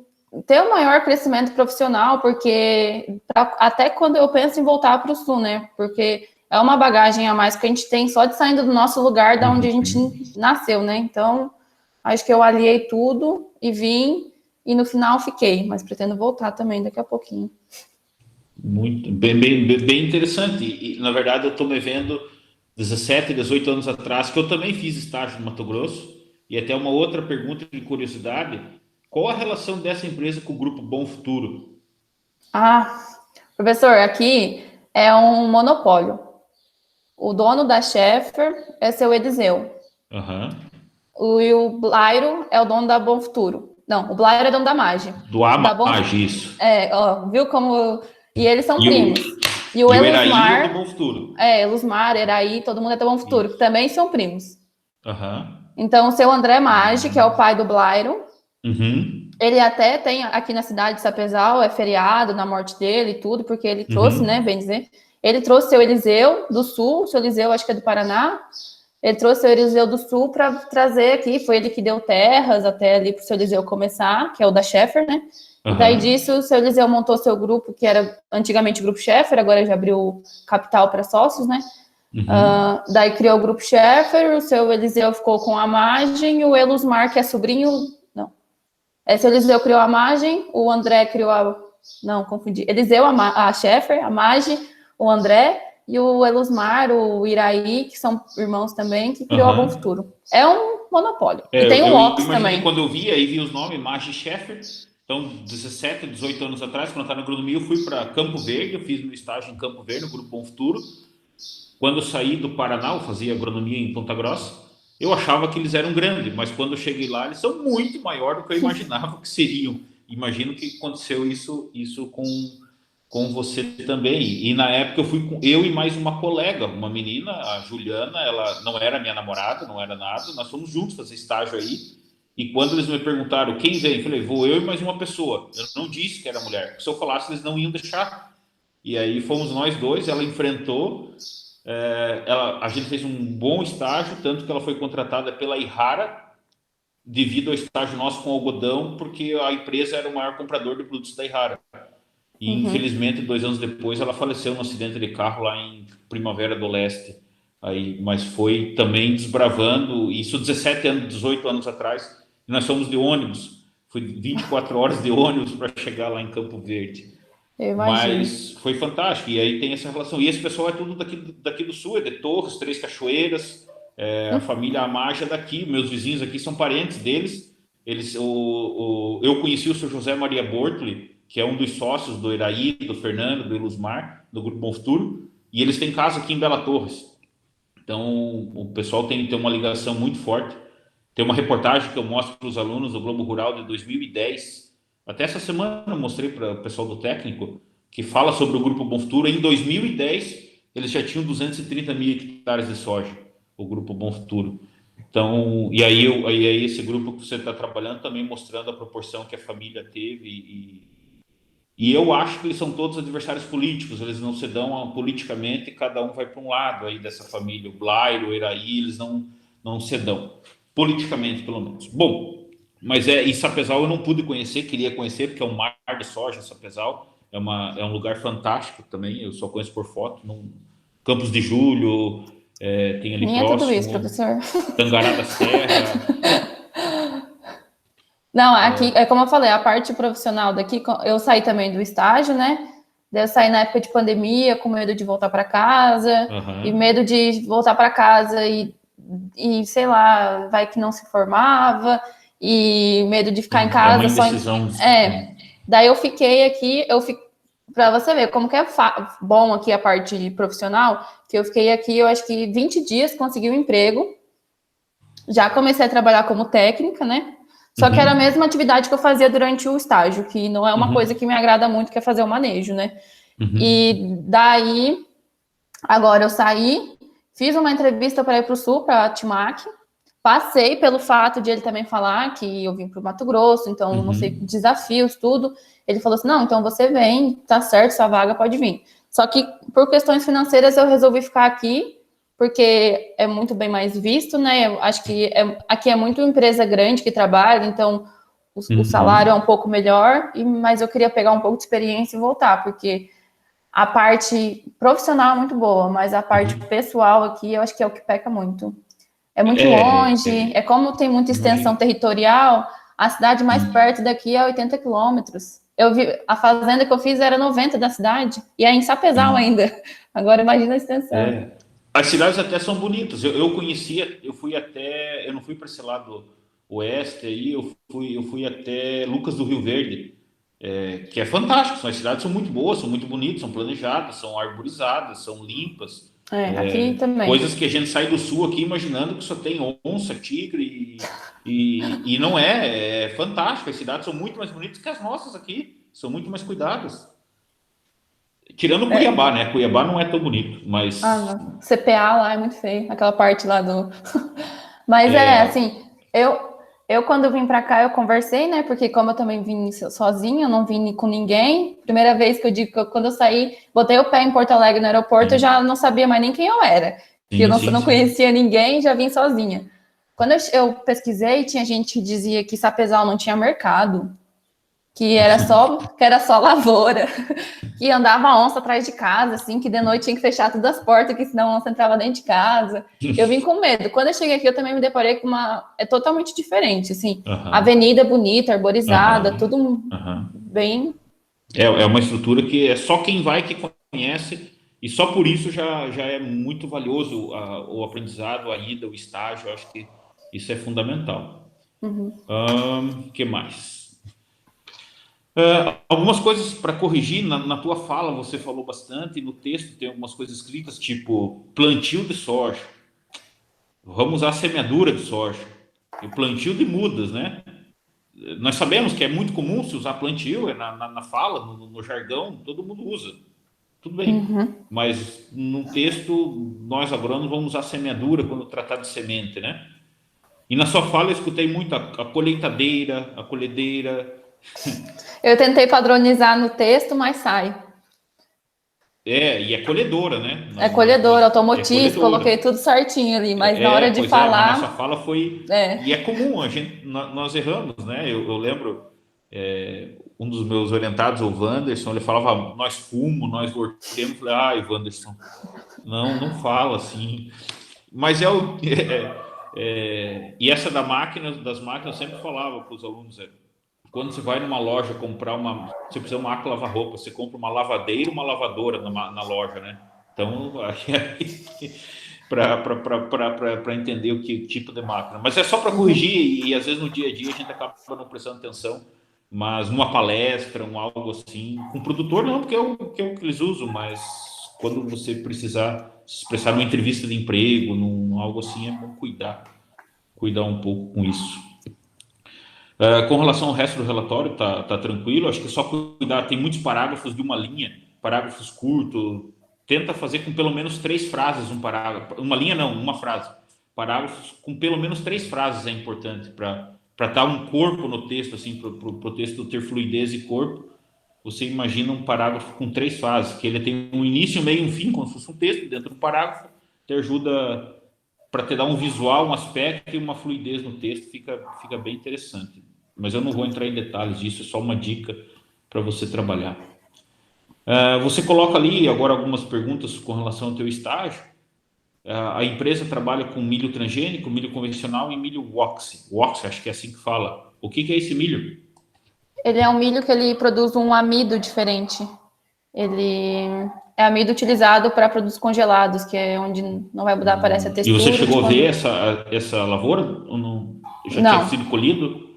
ter um maior crescimento profissional, porque até quando eu penso em voltar para o Sul, né? Porque é uma bagagem a mais que a gente tem só de saindo do nosso lugar, da onde a gente nasceu, né? Então, acho que eu aliei tudo e vim, e no final fiquei, mas pretendo voltar também daqui a pouquinho. Muito bem interessante. E na verdade eu estou me vendo 17, 18 anos atrás, que eu também fiz estágio no Mato Grosso. E até uma outra pergunta de curiosidade: qual a relação dessa empresa com o Grupo Bom Futuro? Professor, aqui é um monopólio. O dono da Schaeffer é seu Eliseu. E o Blairo é o dono da Bom Futuro. Não, o Blairo é dono da Mage. Do Amage, isso. Viu como... E eles são primos. E o Elusmar... é do Bom Futuro. Elusmar, Eraí, todo mundo é do Bom Futuro, que também são primos. Então, o seu André Mage, que é o pai do Blairo, ele até tem aqui na cidade de Sapezal, é feriado na morte dele e tudo, porque ele trouxe, né, bem dizer, ele trouxe seu Eliseu do Sul, seu Eliseu acho que é do Paraná, ele trouxe seu Eliseu do Sul para trazer aqui, foi ele que deu terras até ali para o seu Eliseu começar, que é o da Schaeffer, né, e daí disso o seu Eliseu montou seu grupo, que era antigamente o Grupo Schaeffer, agora já abriu capital para sócios, né. Daí criou o Grupo Schaeffer, o seu Eliseu ficou com a Magem, e o Elusmar, que é sobrinho, seu Eliseu criou a Magem, o André criou confundi, Eliseu, a Schaeffer, a Magem, o André, e o Elusmar, o Iraí, que são irmãos também, que criou a Bom Futuro. É um monopólio. E tem o Ox também. Quando eu vi os nomes, Magem e Schaeffer, Então, 17, 18 anos atrás, quando eu estava na agronomia, eu fui para Campo Verde, eu fiz meu estágio em Campo Verde, no Grupo Bom Futuro. Quando eu saí do Paraná, eu fazia agronomia em Ponta Grossa, eu achava que eles eram grandes, mas quando eu cheguei lá, eles são muito maior do que eu imaginava que seriam. Imagino que aconteceu isso com você também. E na época eu fui com eu e mais uma colega, uma menina, a Juliana, ela não era minha namorada, não era nada, nós fomos juntos fazer estágio aí. E quando eles me perguntaram quem vem, eu falei, vou eu e mais uma pessoa. Eu não disse que era mulher. Se eu falasse, eles não iam deixar. E aí fomos nós dois, ela enfrentou, a gente fez um bom estágio, tanto que ela foi contratada pela Ihara, devido ao estágio nosso com algodão, porque a empresa era o maior comprador de produtos da Ihara. E, infelizmente, 2 anos depois, ela faleceu num acidente de carro lá em Primavera do Leste. Aí, mas foi também desbravando, isso 17 anos, 18 anos atrás, e nós fomos de ônibus. Foi 24 horas de ônibus para chegar lá em Campo Verde. Eu imagino. Mas foi fantástico. E aí tem essa relação. E esse pessoal é tudo daqui do sul, é de Torres, Três Cachoeiras, a família Amaja daqui. Meus vizinhos aqui são parentes deles. Eu conheci o Sr. José Maria Bortoli, que é um dos sócios do Iraí, do Fernando, do Ilusmar, do Grupo Bom Futuro, e eles têm casa aqui em Bela Torres. Então, o pessoal tem uma ligação muito forte. Tem uma reportagem que eu mostro para os alunos do Globo Rural de 2010. Até essa semana eu mostrei para o pessoal do técnico, que fala sobre o Grupo Bom Futuro. Em 2010, eles já tinham 230 mil hectares de soja, o Grupo Bom Futuro. Então, e aí esse grupo que você está trabalhando também mostrando a proporção que a família teve. E eu acho que eles são todos adversários políticos, eles não se dão politicamente, cada um vai para um lado aí dessa família. O Blairo, o Iraí, eles não se dão, politicamente pelo menos. Bom, mas e Sapezal eu não pude conhecer, queria conhecer, porque é um mar de soja, Sapezal. É um lugar fantástico também, eu só conheço por foto. Campos de Julho, tem ali Nem próximo. É tudo isso, professor. Tangará da Serra. Não, aqui, é como eu falei, a parte profissional daqui, eu saí também do estágio, né? Eu saí na época de pandemia, com medo de voltar para casa, e medo de voltar para casa e, sei lá, vai que não se formava, e medo de ficar em casa. Daí eu fiquei aqui, para você ver como que é bom aqui a parte profissional, que eu fiquei aqui, eu acho que 20 dias, consegui um emprego, já comecei a trabalhar como técnica, né? Só que era a mesma atividade que eu fazia durante o estágio, que não é uma coisa que me agrada muito, que é fazer o manejo, né? E daí, agora eu saí, fiz uma entrevista para ir para o Sul, para a Timac, passei pelo fato de ele também falar que eu vim para o Mato Grosso, então não sei, desafios, tudo. Ele falou assim, não, então você vem, tá certo, sua vaga pode vir. Só que por questões financeiras eu resolvi ficar aqui, porque é muito bem mais visto, né? Eu acho que aqui é muito empresa grande que trabalha, então o salário é um pouco melhor, mas eu queria pegar um pouco de experiência e voltar, porque a parte profissional é muito boa, mas a parte pessoal aqui eu acho que é o que peca muito. É muito longe, como tem muita extensão territorial, a cidade mais perto daqui é 80 quilômetros. A fazenda que eu fiz era 90 da cidade, e é em Sapezal ainda. Agora imagina a extensão. As cidades até são bonitas. Eu conhecia, eu não fui para esse lado oeste aí, eu fui até Lucas do Rio Verde, que é fantástico. As cidades são muito boas, são muito bonitas, são planejadas, são arborizadas, são limpas. Aqui também. Coisas que a gente sai do sul aqui imaginando que só tem onça, tigre, e não é fantástico. As cidades são muito mais bonitas que as nossas aqui, são muito mais cuidadas. Tirando Cuiabá, né? Cuiabá não é tão bonito, mas... não. CPA lá é muito feio, aquela parte lá do... Mas assim, eu quando vim pra cá, eu conversei, né? Porque como eu também vim sozinha, eu não vim com ninguém. Primeira vez que eu digo que quando eu saí, botei o pé em Porto Alegre no aeroporto, eu já não sabia mais nem quem eu era. Porque eu não conhecia ninguém, já vim sozinha. Quando eu pesquisei, tinha gente que dizia que Sapezal não tinha mercado, que era só lavoura, que andava onça atrás de casa, assim, que de noite tinha que fechar todas as portas, que senão a onça entrava dentro de casa. Eu vim com medo. Quando eu cheguei aqui, eu também me deparei com é totalmente diferente, assim. Avenida bonita, arborizada, tudo bem... É uma estrutura que é só quem vai que conhece, e só por isso já é muito valioso o aprendizado, a ida, o estágio. Eu acho que isso é fundamental. Que mais? Algumas coisas para corrigir, na tua fala você falou bastante, no texto tem algumas coisas escritas, tipo plantio de soja, vamos usar semeadura de soja, e plantio de mudas, né? Nós sabemos que é muito comum se usar plantio, na fala, no jargão, todo mundo usa, tudo bem. Mas no texto, nós agrônomos vamos usar semeadura quando tratar de semente, né? E na sua fala eu escutei muito a colheitadeira, a colhedeira. Eu tentei padronizar no texto, mas sai. E é colhedora, né? É colhedora, É automotriz, colhedora. coloquei tudo certinho ali, mas na hora de falar... mas nossa fala foi... E é comum, nós erramos, né? Eu lembro, um dos meus orientados, o Wanderson, ele falava, nós fumo, nós voltemos. Eu falei, ai, Wanderson, não fala assim. Mas e essa das máquinas, eu sempre falava para os alunos, quando você vai numa loja comprar você precisa de uma máquina lavar roupa, você compra uma lavadeira e uma lavadora na loja, né? Então, para entender o que tipo de máquina. Mas é só para corrigir, e às vezes no dia a dia a gente acaba não prestando atenção, mas numa palestra, algo assim, com o produtor não, porque é o que eles usam, mas quando você precisar se expressar numa entrevista de emprego, algo assim, é bom cuidar um pouco com isso. Com relação ao resto do relatório, tá tranquilo. Acho que é só cuidar. Tem muitos parágrafos de uma linha, parágrafos curtos. Tenta fazer com pelo menos 3 frases um parágrafo. Uma linha não, uma frase. Parágrafos com pelo menos 3 frases é importante para dar um corpo no texto, assim, para o texto ter fluidez e corpo. Você imagina um parágrafo com 3 fases, que ele tem um início, um meio e um fim, como se fosse um texto dentro do parágrafo. Te ajuda para te dar um visual, um aspecto e uma fluidez no texto. Fica bem interessante. Mas eu não vou entrar em detalhes disso, é só uma dica para você trabalhar. Você coloca ali agora algumas perguntas com relação ao teu estágio. A empresa trabalha com milho transgênico, milho convencional e milho Wox. Wox, acho que é assim que fala. O que é esse milho? Ele é um milho que ele produz um amido diferente. Ele é amido utilizado para produtos congelados, que é onde não vai mudar, parece a textura. E você chegou a ver essa lavoura? Ou não? Já tinha sido colhido?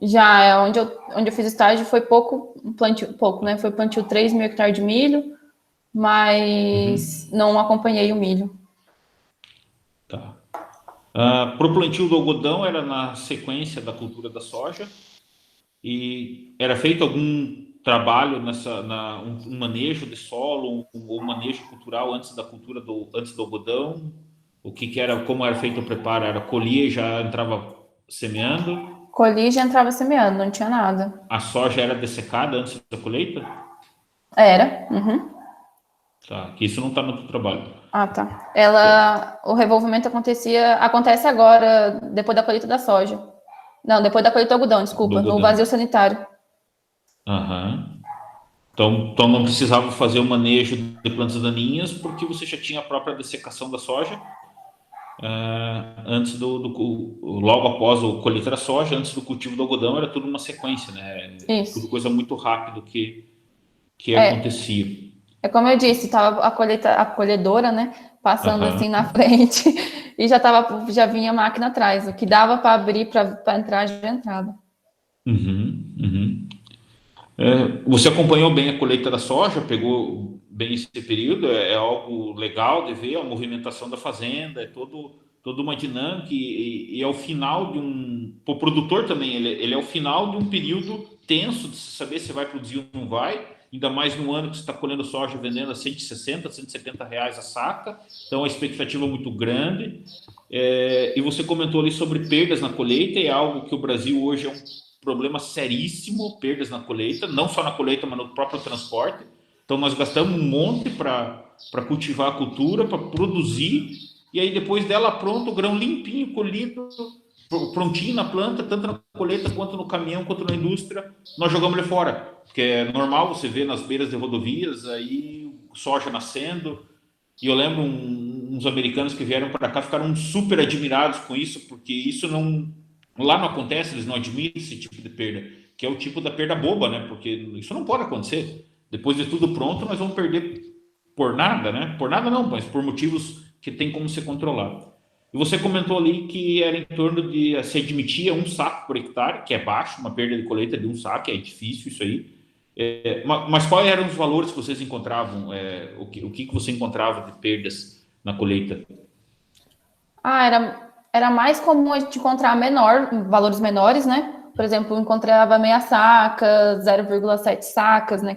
Já, onde eu fiz estágio foi pouco, né? Foi plantio 3 mil hectares de milho, mas não acompanhei o milho. Tá. Para o plantio do algodão era na sequência da cultura da soja e era feito algum trabalho um manejo de solo ou manejo cultural antes da cultura antes do algodão? O que era, como era feito o preparo? Era colhia e já entrava semeando? Colhi e já entrava semeando, não tinha nada. A soja era dessecada antes da colheita? Era. Tá, que isso não está no teu trabalho. Ah, tá. O revolvimento acontece agora, depois da colheita da soja. Não, depois da colheita do algodão, desculpa, no vazio sanitário. Então não precisava fazer o manejo de plantas daninhas porque você já tinha a própria dessecação da soja antes logo após a colheita da soja, antes do cultivo do algodão, era tudo uma sequência, né? Isso. Tudo coisa muito rápido que acontecia. É como eu disse, estava a colhedora, né, passando assim na frente e já vinha a máquina atrás. O que dava para abrir para entrar, já entrava. Você acompanhou bem a colheita da soja, pegou bem esse período, é algo legal de ver a movimentação da fazenda, é toda uma dinâmica e é o final para o produtor também, ele é o final de um período tenso de saber se vai produzir ou não vai, ainda mais no ano que você está colhendo soja vendendo a 160, 170 reais a saca, então a expectativa é muito grande. E você comentou ali sobre perdas na colheita, é algo que o Brasil hoje é um problema seríssimo, perdas na colheita, não só na colheita, mas no próprio transporte. Então nós gastamos um monte para cultivar a cultura, para produzir, e aí depois dela pronto, o grão limpinho, colhido, prontinho na planta, tanto na colheita quanto no caminhão, quanto na indústria, nós jogamos ele fora, porque é normal você ver nas beiras de rodovias, aí soja nascendo, e eu lembro uns americanos que vieram para cá, ficaram super admirados com isso, porque isso lá não acontece, eles não admitem esse tipo de perda, que é o tipo da perda boba, né? Porque isso não pode acontecer. Depois de tudo pronto, nós vamos perder por nada, né? Por nada não, mas por motivos que tem como ser controlado. E você comentou ali que era em torno de se admitia 1 saco por hectare, que é baixo, uma perda de colheita de 1 saco, é difícil isso aí. Mas quais eram os valores que vocês encontravam? O que você encontrava de perdas na colheita? Era mais comum a gente encontrar valores menores, né? Por exemplo, encontrava meia saca, 0,7 sacas, né?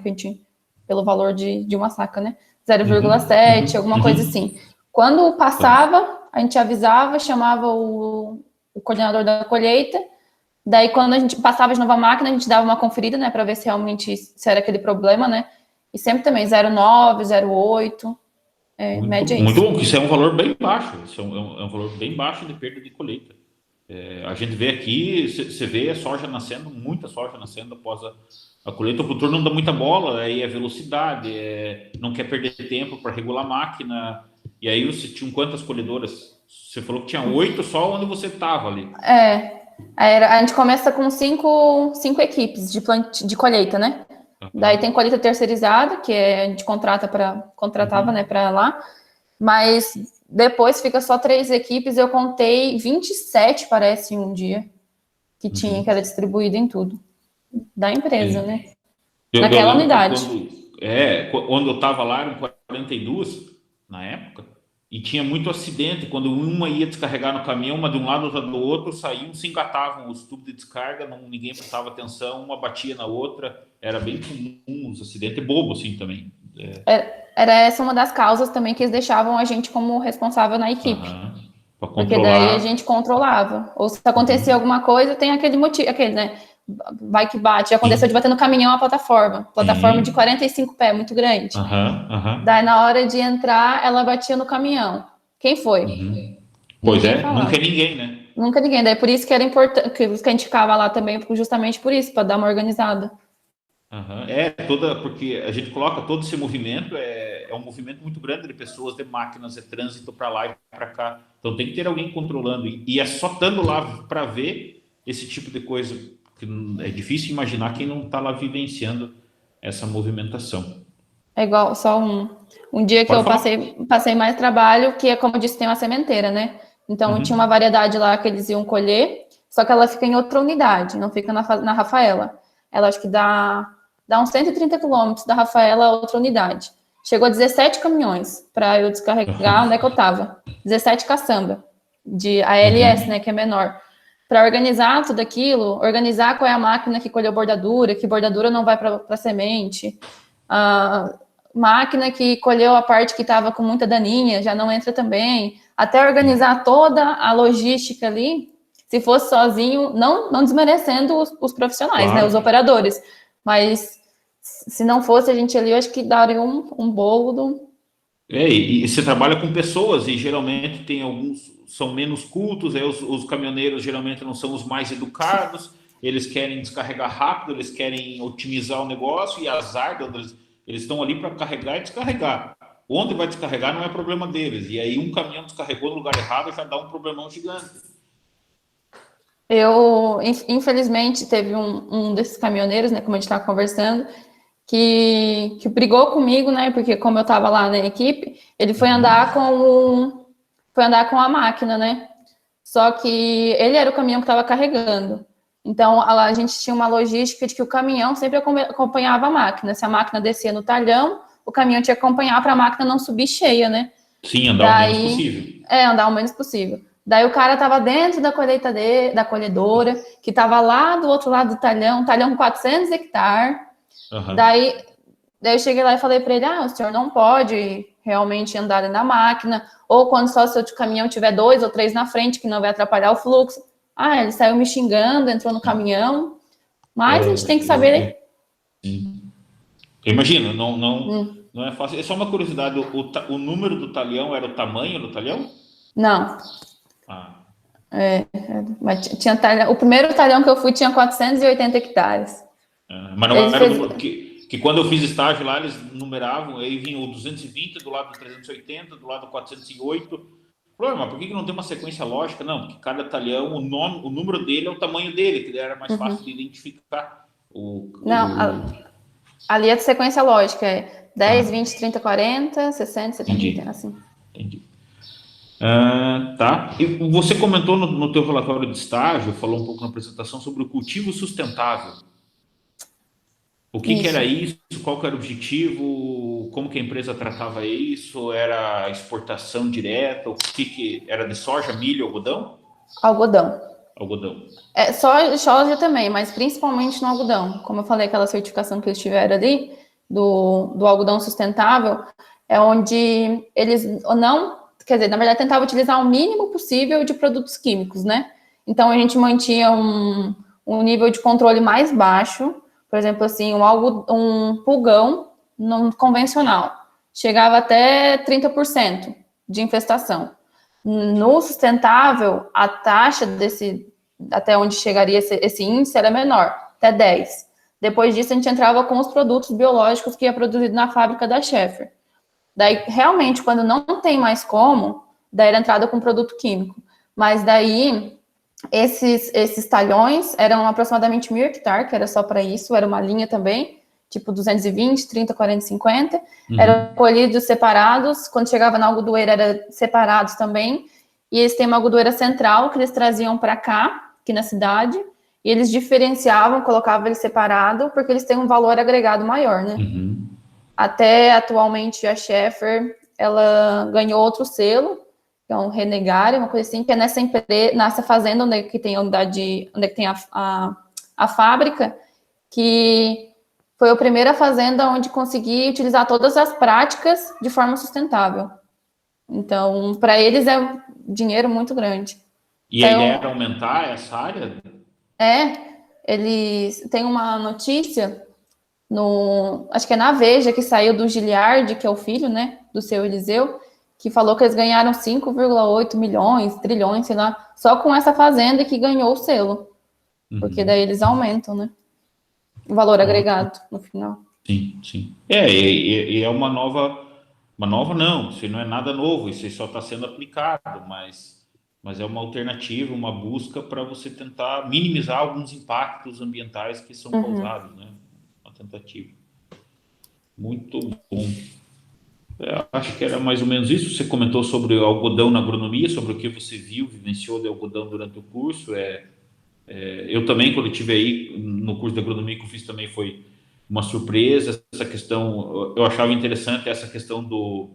Pelo valor de uma saca, né? 0,7, alguma coisa assim. Quando passava, a gente avisava, chamava o coordenador da colheita. Daí, quando a gente passava de novo a máquina, a gente dava uma conferida, né? Para ver se realmente se era aquele problema, né? E sempre também 0,9, 0,8. Média Muito isso. bom, porque isso é um valor bem baixo. Isso é um valor bem baixo de perda de colheita. A gente vê aqui, você vê a soja nascendo, muita soja nascendo após a colheita. O produtor não dá muita bola, aí é velocidade, não quer perder tempo para regular a máquina. E aí você tinha quantas colhedoras? Você falou que tinha 8 só onde você estava ali. A gente começa com cinco equipes de colheita, né? Daí tem colheita terceirizada, que a gente contratava, né, para lá. Mas depois fica só 3 equipes. Eu contei 27, parece, um dia, que tinha, que era distribuído em tudo. Da empresa, né? Naquela unidade. Quando eu estava lá, eram 42 na época, e tinha muito acidente. Quando uma ia descarregar no caminhão, uma de um lado, outra do outro, saíam, se engatavam os tubos de descarga, ninguém prestava atenção, uma batia na outra. Era bem comum os acidentes, bobo assim também. Era essa uma das causas também que eles deixavam a gente como responsável na equipe. Porque daí a gente controlava. Ou se acontecer alguma coisa, tem aquele motivo, né? Vai que bate. Já aconteceu de bater no caminhão a plataforma. Plataforma de 45 pés, muito grande. Daí, na hora de entrar, ela batia no caminhão. Quem foi? Pois nunca ninguém, né? Nunca ninguém. Daí, por isso que era importante, que a gente ficava lá também, justamente por isso, para dar uma organizada. Porque a gente coloca todo esse movimento, é um movimento muito grande de pessoas, de máquinas, de trânsito para lá e para cá. Então tem que ter alguém controlando. E é só estando lá para ver esse tipo de coisa, que é difícil imaginar quem não está lá vivenciando essa movimentação. É igual, só um dia que eu passei mais trabalho, que é, como eu disse, tem uma sementeira, né? Então tinha uma variedade lá que eles iam colher, só que ela fica em outra unidade, não fica na Rafaela. Ela acho que dá uns 130 quilômetros da Rafaela a outra unidade. Chegou a 17 caminhões para eu descarregar onde é que eu estava. 17 caçamba de ALS, né, que é menor. Para organizar tudo aquilo, organizar qual é a máquina que colheu bordadura, que bordadura não vai para semente. A máquina que colheu a parte que estava com muita daninha, já não entra também. Até organizar toda a logística ali, se fosse sozinho, não desmerecendo os profissionais, claro, né, os operadores. Mas se não fosse a gente ali, eu acho que daria um bolo. E você trabalha com pessoas, e geralmente tem alguns são menos cultos, aí os caminhoneiros geralmente não são os mais educados, eles querem descarregar rápido, eles querem otimizar o negócio, e azar, eles estão ali para carregar e descarregar. Onde vai descarregar não é problema deles, e aí um caminhão descarregou no lugar errado e já dá um problemão gigante. Infelizmente, teve um desses caminhoneiros, né, como a gente estava conversando, que brigou comigo, né, porque como eu estava lá na equipe, ele foi andar com a máquina, né, só que ele era o caminhão que estava carregando. Então, a gente tinha uma logística de que o caminhão sempre acompanhava a máquina. Se a máquina descia no talhão, o caminhão tinha que acompanhar para a máquina não subir cheia, né? Sim, andar o menos possível. Andar o menos possível. Daí o cara estava dentro da colhedora, que estava lá do outro lado do talhão com 400 hectares. Daí eu cheguei lá e falei para ele, o senhor não pode realmente andar na máquina, ou quando só o seu caminhão tiver 2 ou 3 na frente, que não vai atrapalhar o fluxo. Ele saiu me xingando, entrou no caminhão, mas a gente tem que saber... Imagina, não é fácil. É só uma curiosidade, o número do talhão era o tamanho do talhão? Não. Mas tinha talhão, o primeiro talhão que eu fui tinha 480 hectares. Mas não era o número, que quando eu fiz estágio lá, eles numeravam, aí vinha o 220 do lado do 380, do lado do 408. Mas por que não tem uma sequência lógica? Não, porque cada talhão, o número dele é o tamanho dele, que era mais fácil de identificar. Ali a sequência lógica é 10, 20, 30, 40, 60, 70, assim. Entendi. Tá. E você comentou no teu relatório de estágio, falou um pouco na apresentação sobre o cultivo sustentável. O que Isso. era isso? Qual que era o objetivo? Como que a empresa tratava isso? Era exportação direta? O que era de soja, milho, algodão? Algodão. Algodão. Soja também, mas principalmente no algodão. Como eu falei, aquela certificação que eles tiveram ali, do algodão sustentável, é onde eles não, quer dizer, na verdade, tentavam utilizar o mínimo possível de produtos químicos, né? Então, a gente mantinha um nível de controle mais baixo, por exemplo, assim, um pulgão convencional, chegava até 30% de infestação. No sustentável, a taxa até onde chegaria esse índice era menor, até 10. Depois disso, a gente entrava com os produtos biológicos que ia produzido na fábrica da Schaeffer. Daí, realmente, quando não tem mais como, daí era entrada com produto químico. Mas daí, esses talhões eram aproximadamente 1.000 hectares, que era só para isso, era uma linha também, tipo 220, 30, 40, 50. Eram colhidos separados, quando chegava na algodoeira, era separados também. E eles têm uma algodoeira central que eles traziam para cá, aqui na cidade, e eles diferenciavam, colocavam eles separado, porque eles têm um valor agregado maior, né? Até atualmente a Schaeffer, ela ganhou outro selo, que é um Renegar, uma coisa assim, que é nessa fazenda onde que tem a unidade, onde que tem a fábrica, que foi a primeira fazenda onde consegui utilizar todas as práticas de forma sustentável. Então, para eles é um dinheiro muito grande. E a ideia era aumentar essa área? Eles têm uma notícia acho que é na Veja, que saiu do Giliard, que é o filho, né, do seu Eliseu, que falou que eles ganharam 5,8 milhões, trilhões, sei lá, só com essa fazenda que ganhou o selo. Porque daí eles aumentam, né? O valor agregado no final. Sim, sim. E é uma nova não, isso não é nada novo, isso só está sendo aplicado, mas é uma alternativa, uma busca para você tentar minimizar alguns impactos ambientais que são causados, né? Uma tentativa. Muito bom. Acho que era mais ou menos isso. Você comentou sobre o algodão na agronomia, sobre o que você viu, vivenciou de algodão durante o curso. Eu também, quando estive aí no curso de agronomia que eu fiz, também foi uma surpresa. Essa questão, eu achava interessante essa questão do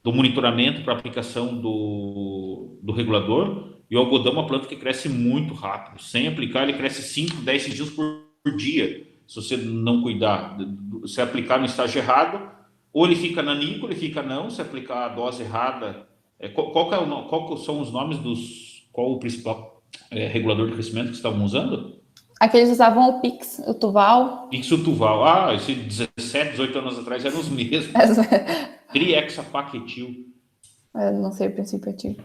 monitoramento para aplicação do regulador. E o algodão é uma planta que cresce muito rápido. Sem aplicar, ele cresce 5, 10 centímetros por dia. Se você não cuidar, se aplicar no estágio errado, ou ele fica naninho, ou ele fica não. Se aplicar a dose errada, qual são os nomes qual o principal regulador de crescimento que estavam usando? Aqueles usavam o Pix, o Tuval. Pix, o Tuval. Esse 17, 18 anos atrás eram os mesmos. Triexapaquetil. Não sei o princípio ativo.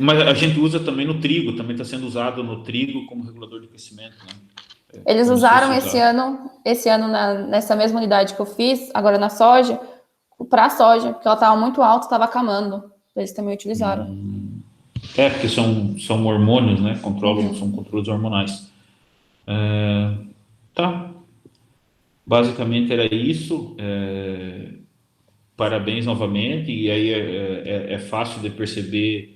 Mas a gente usa também no trigo, também está sendo usado no trigo como regulador de crescimento, né? Eles usaram esse ano nessa mesma unidade que eu fiz, agora na soja, para a soja, porque ela estava muito alta, estava acamando. Eles também utilizaram. Porque são hormônios, né? São controles hormonais. Tá. Basicamente era isso. Parabéns novamente. E aí é fácil de perceber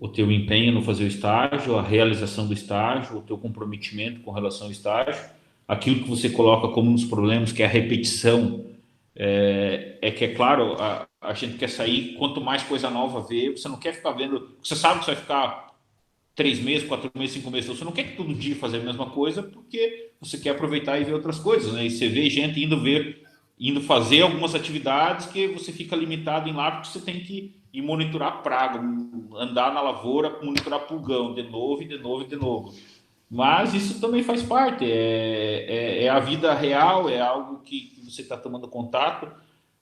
o teu empenho no fazer o estágio, a realização do estágio, o teu comprometimento com relação ao estágio, aquilo que você coloca como um dos problemas, que é a repetição, que é claro, a gente quer sair, quanto mais coisa nova ver, você não quer ficar vendo, você sabe que você vai ficar 3 meses, 4 meses, 5 meses, você não quer que todo dia fazer a mesma coisa, porque você quer aproveitar e ver outras coisas, né? E você vê gente indo fazer algumas atividades que você fica limitado em lá, porque você tem que ir monitorar praga, andar na lavoura, monitorar pulgão, de novo, e de novo, e de novo. Mas isso também faz parte, é a vida real, é algo que você está tomando contato.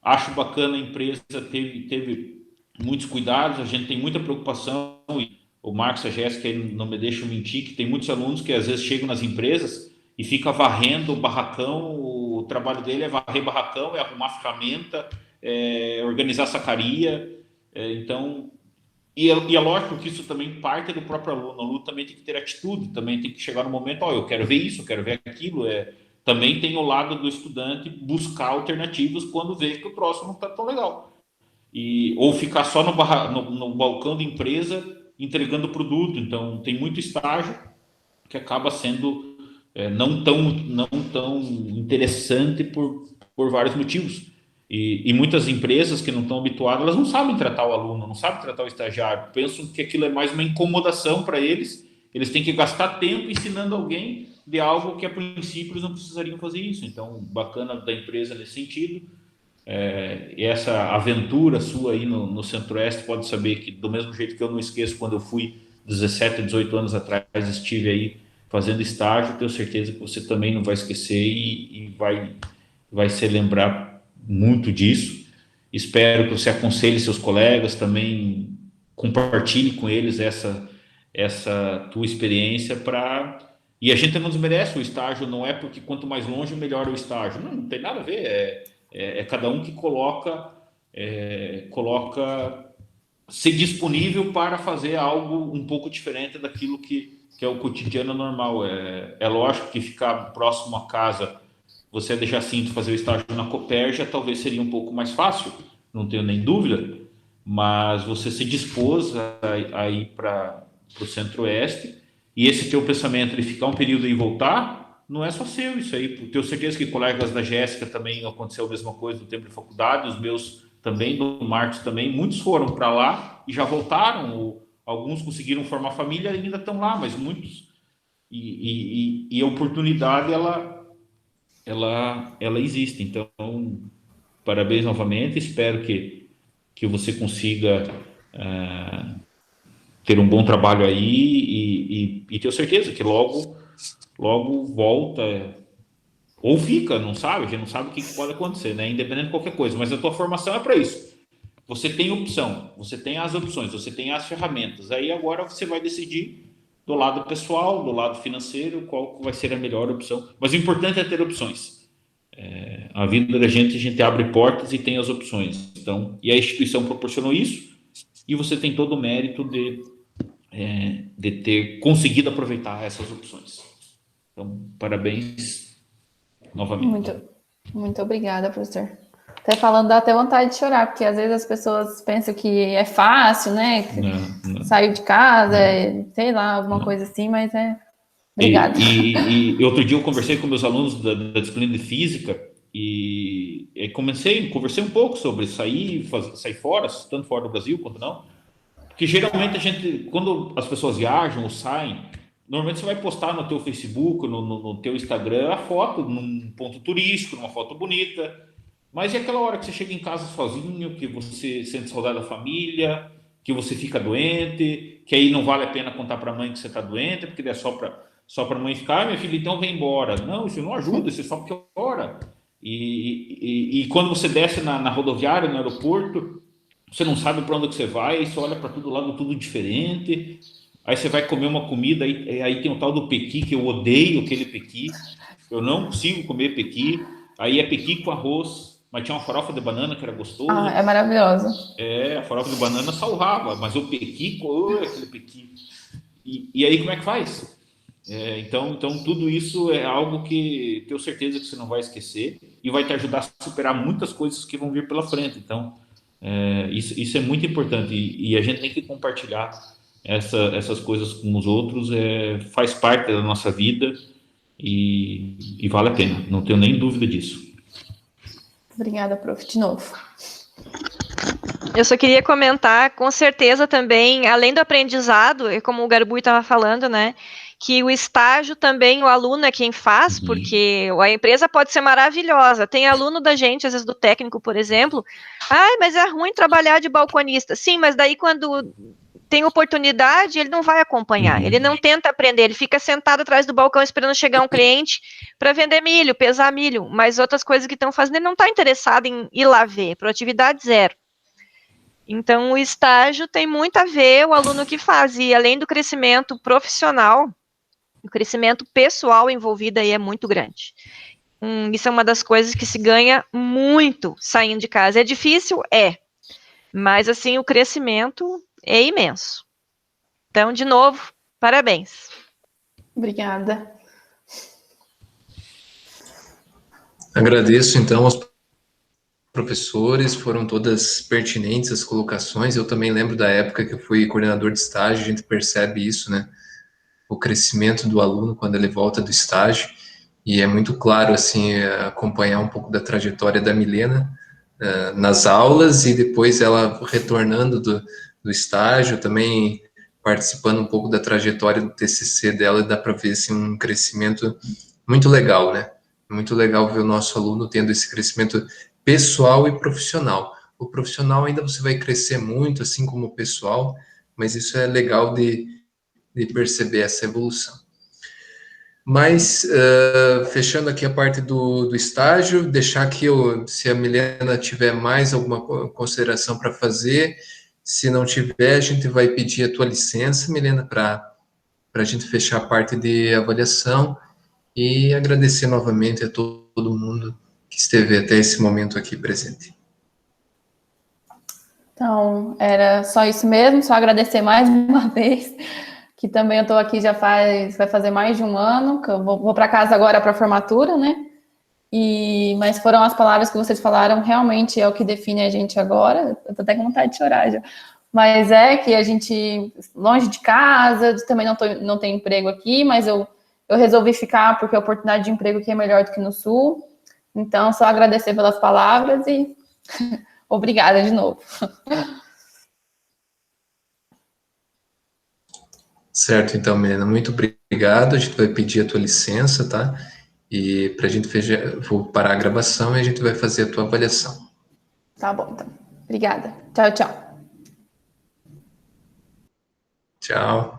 Acho bacana, a empresa teve muitos cuidados, a gente tem muita preocupação, e o Marcos e a Jéssica não me deixam mentir, que tem muitos alunos que às vezes chegam nas empresas e fica varrendo o barracão, o trabalho dele é varrer barracão, é arrumar ferramenta, organizar sacaria, então... E é lógico que isso também parte do próprio aluno. O aluno também tem que ter atitude, também tem que chegar no momento, eu quero ver isso, eu quero ver aquilo. Também tem o lado do estudante buscar alternativas quando vê que o troço não está tão legal. Ou ficar só no balcão da empresa entregando produto. Então, tem muito estágio que acaba sendo não tão interessante por vários motivos. E muitas empresas que não estão habituadas, elas não sabem tratar o aluno, não sabem tratar o estagiário, pensam que aquilo é mais uma incomodação para eles, eles têm que gastar tempo ensinando alguém de algo que a princípio eles não precisariam fazer isso. Então, bacana da empresa nesse sentido. E essa aventura sua aí no Centro-Oeste, pode saber que do mesmo jeito que eu não esqueço quando eu fui 17, 18 anos atrás, estive aí fazendo estágio, tenho certeza que você também não vai esquecer e vai se lembrar muito disso. Espero que você aconselhe seus colegas, também compartilhe com eles essa tua experiência e a gente não desmerece o estágio, não é porque quanto mais longe melhor o estágio, não tem nada a ver, é cada um que coloca ser disponível para fazer algo um pouco diferente daquilo que é o cotidiano normal. É lógico que ficar próximo à casa, você deixar cinto, fazer o estágio na Copérgia, talvez seria um pouco mais fácil, não tenho nem dúvida, mas você se dispôs a ir para o Centro-Oeste, e esse teu pensamento de ficar um período e voltar, não é só seu isso aí. Tenho certeza que colegas da Jéssica também aconteceu a mesma coisa no tempo de faculdade, os meus também, do Marcos também, muitos foram para lá e já voltaram, alguns conseguiram formar família e ainda estão lá, mas muitos. E a oportunidade, ela existe. Então, parabéns novamente, espero que você consiga ter um bom trabalho aí e tenho certeza que logo volta ou fica, não sabe, a gente não sabe o que pode acontecer, né? Independente de qualquer coisa, mas a tua formação é para isso. Você tem opção, você tem as opções, você tem as ferramentas. Aí agora você vai decidir do lado pessoal, do lado financeiro, qual vai ser a melhor opção. Mas o importante é ter opções. A vida da gente, a gente abre portas e tem as opções. Então, e a instituição proporcionou isso, e você tem todo o mérito de ter conseguido aproveitar essas opções. Então, parabéns novamente. Muito obrigada, professor. Até falando, dá até vontade de chorar, porque às vezes as pessoas pensam que é fácil, né? Não. Sair de casa, sei lá, alguma coisa assim, mas Obrigada. E outro dia eu conversei com meus alunos da disciplina de física e conversei um pouco sobre sair fora, tanto fora do Brasil quanto não. Porque geralmente a gente, quando as pessoas viajam ou saem, normalmente você vai postar no teu Facebook, no teu Instagram, a foto num ponto turístico, numa foto bonita. Mas e aquela hora que você chega em casa sozinho, que você sente saudade da família, que você fica doente, que aí não vale a pena contar para a mãe que você está doente, porque é só para a mãe ficar, minha filha, então vem embora. Não, isso não ajuda, isso só piora. E quando você desce na rodoviária, no aeroporto, você não sabe para onde que você vai, você olha para todo lado, tudo diferente. Aí você vai comer uma comida, aí tem o tal do pequi, que eu odeio aquele pequi. Eu não consigo comer pequi. Aí é pequi com arroz, mas tinha uma farofa de banana que era gostoso. É maravilhoso. A farofa de banana salvava, mas o pequi, aquele pequi. E aí como é que faz? Então tudo isso é algo que tenho certeza que você não vai esquecer e vai te ajudar a superar muitas coisas que vão vir pela frente. Então, isso é muito importante e a gente tem que compartilhar essas coisas com os outros, faz parte da nossa vida e vale a pena, não tenho nem dúvida disso. Obrigada, prof, de novo. Eu só queria comentar, com certeza também, além do aprendizado, como o Garbui estava falando, né, que o estágio também, o aluno é quem faz, porque a empresa pode ser maravilhosa. Tem aluno da gente, às vezes do técnico, por exemplo, mas é ruim trabalhar de balconista. Sim, mas daí quando tem oportunidade, ele não vai acompanhar, ele não tenta aprender, ele fica sentado atrás do balcão esperando chegar um cliente para vender milho, pesar milho, mas outras coisas que estão fazendo, ele não está interessado em ir lá ver, proatividade zero. Então, o estágio tem muito a ver o aluno que faz, e além do crescimento profissional, o crescimento pessoal envolvido aí é muito grande. Isso é uma das coisas que se ganha muito saindo de casa. É difícil? Mas, assim, o crescimento é imenso. Então, de novo, parabéns. Obrigada. Agradeço, então, aos professores, foram todas pertinentes as colocações. Eu também lembro da época que eu fui coordenador de estágio, a gente percebe isso, né? o crescimento do aluno quando ele volta do estágio, e é muito claro, assim, acompanhar um pouco da trajetória da Milena nas aulas, e depois ela retornando do estágio, também participando um pouco da trajetória do TCC dela, dá para ver, assim, um crescimento muito legal, né? Muito legal ver o nosso aluno tendo esse crescimento pessoal e profissional. O profissional ainda você vai crescer muito, assim como o pessoal, mas isso é legal de perceber essa evolução. Mas, fechando aqui a parte do estágio, deixar aqui, se a Milena tiver mais alguma consideração para fazer, se não tiver, a gente vai pedir a tua licença, Milena, para a gente fechar a parte de avaliação, e agradecer novamente a todo mundo que esteve até esse momento aqui presente. Então, era só isso mesmo, só agradecer mais uma vez, que também eu estou aqui vai fazer mais de um ano, que eu vou para casa agora para a formatura, né? Mas foram as palavras que vocês falaram, realmente é o que define a gente agora. Eu tô até com vontade de chorar já. Mas é que a gente, longe de casa, também não tenho emprego aqui, mas eu resolvi ficar porque a oportunidade de emprego aqui é melhor do que no Sul. Então, só agradecer pelas palavras e obrigada de novo. Certo, então, Milena, muito obrigado. A gente vai pedir a tua licença, tá? E para a gente vou parar a gravação e a gente vai fazer a tua avaliação. Tá bom, então. Obrigada. Tchau, tchau. Tchau.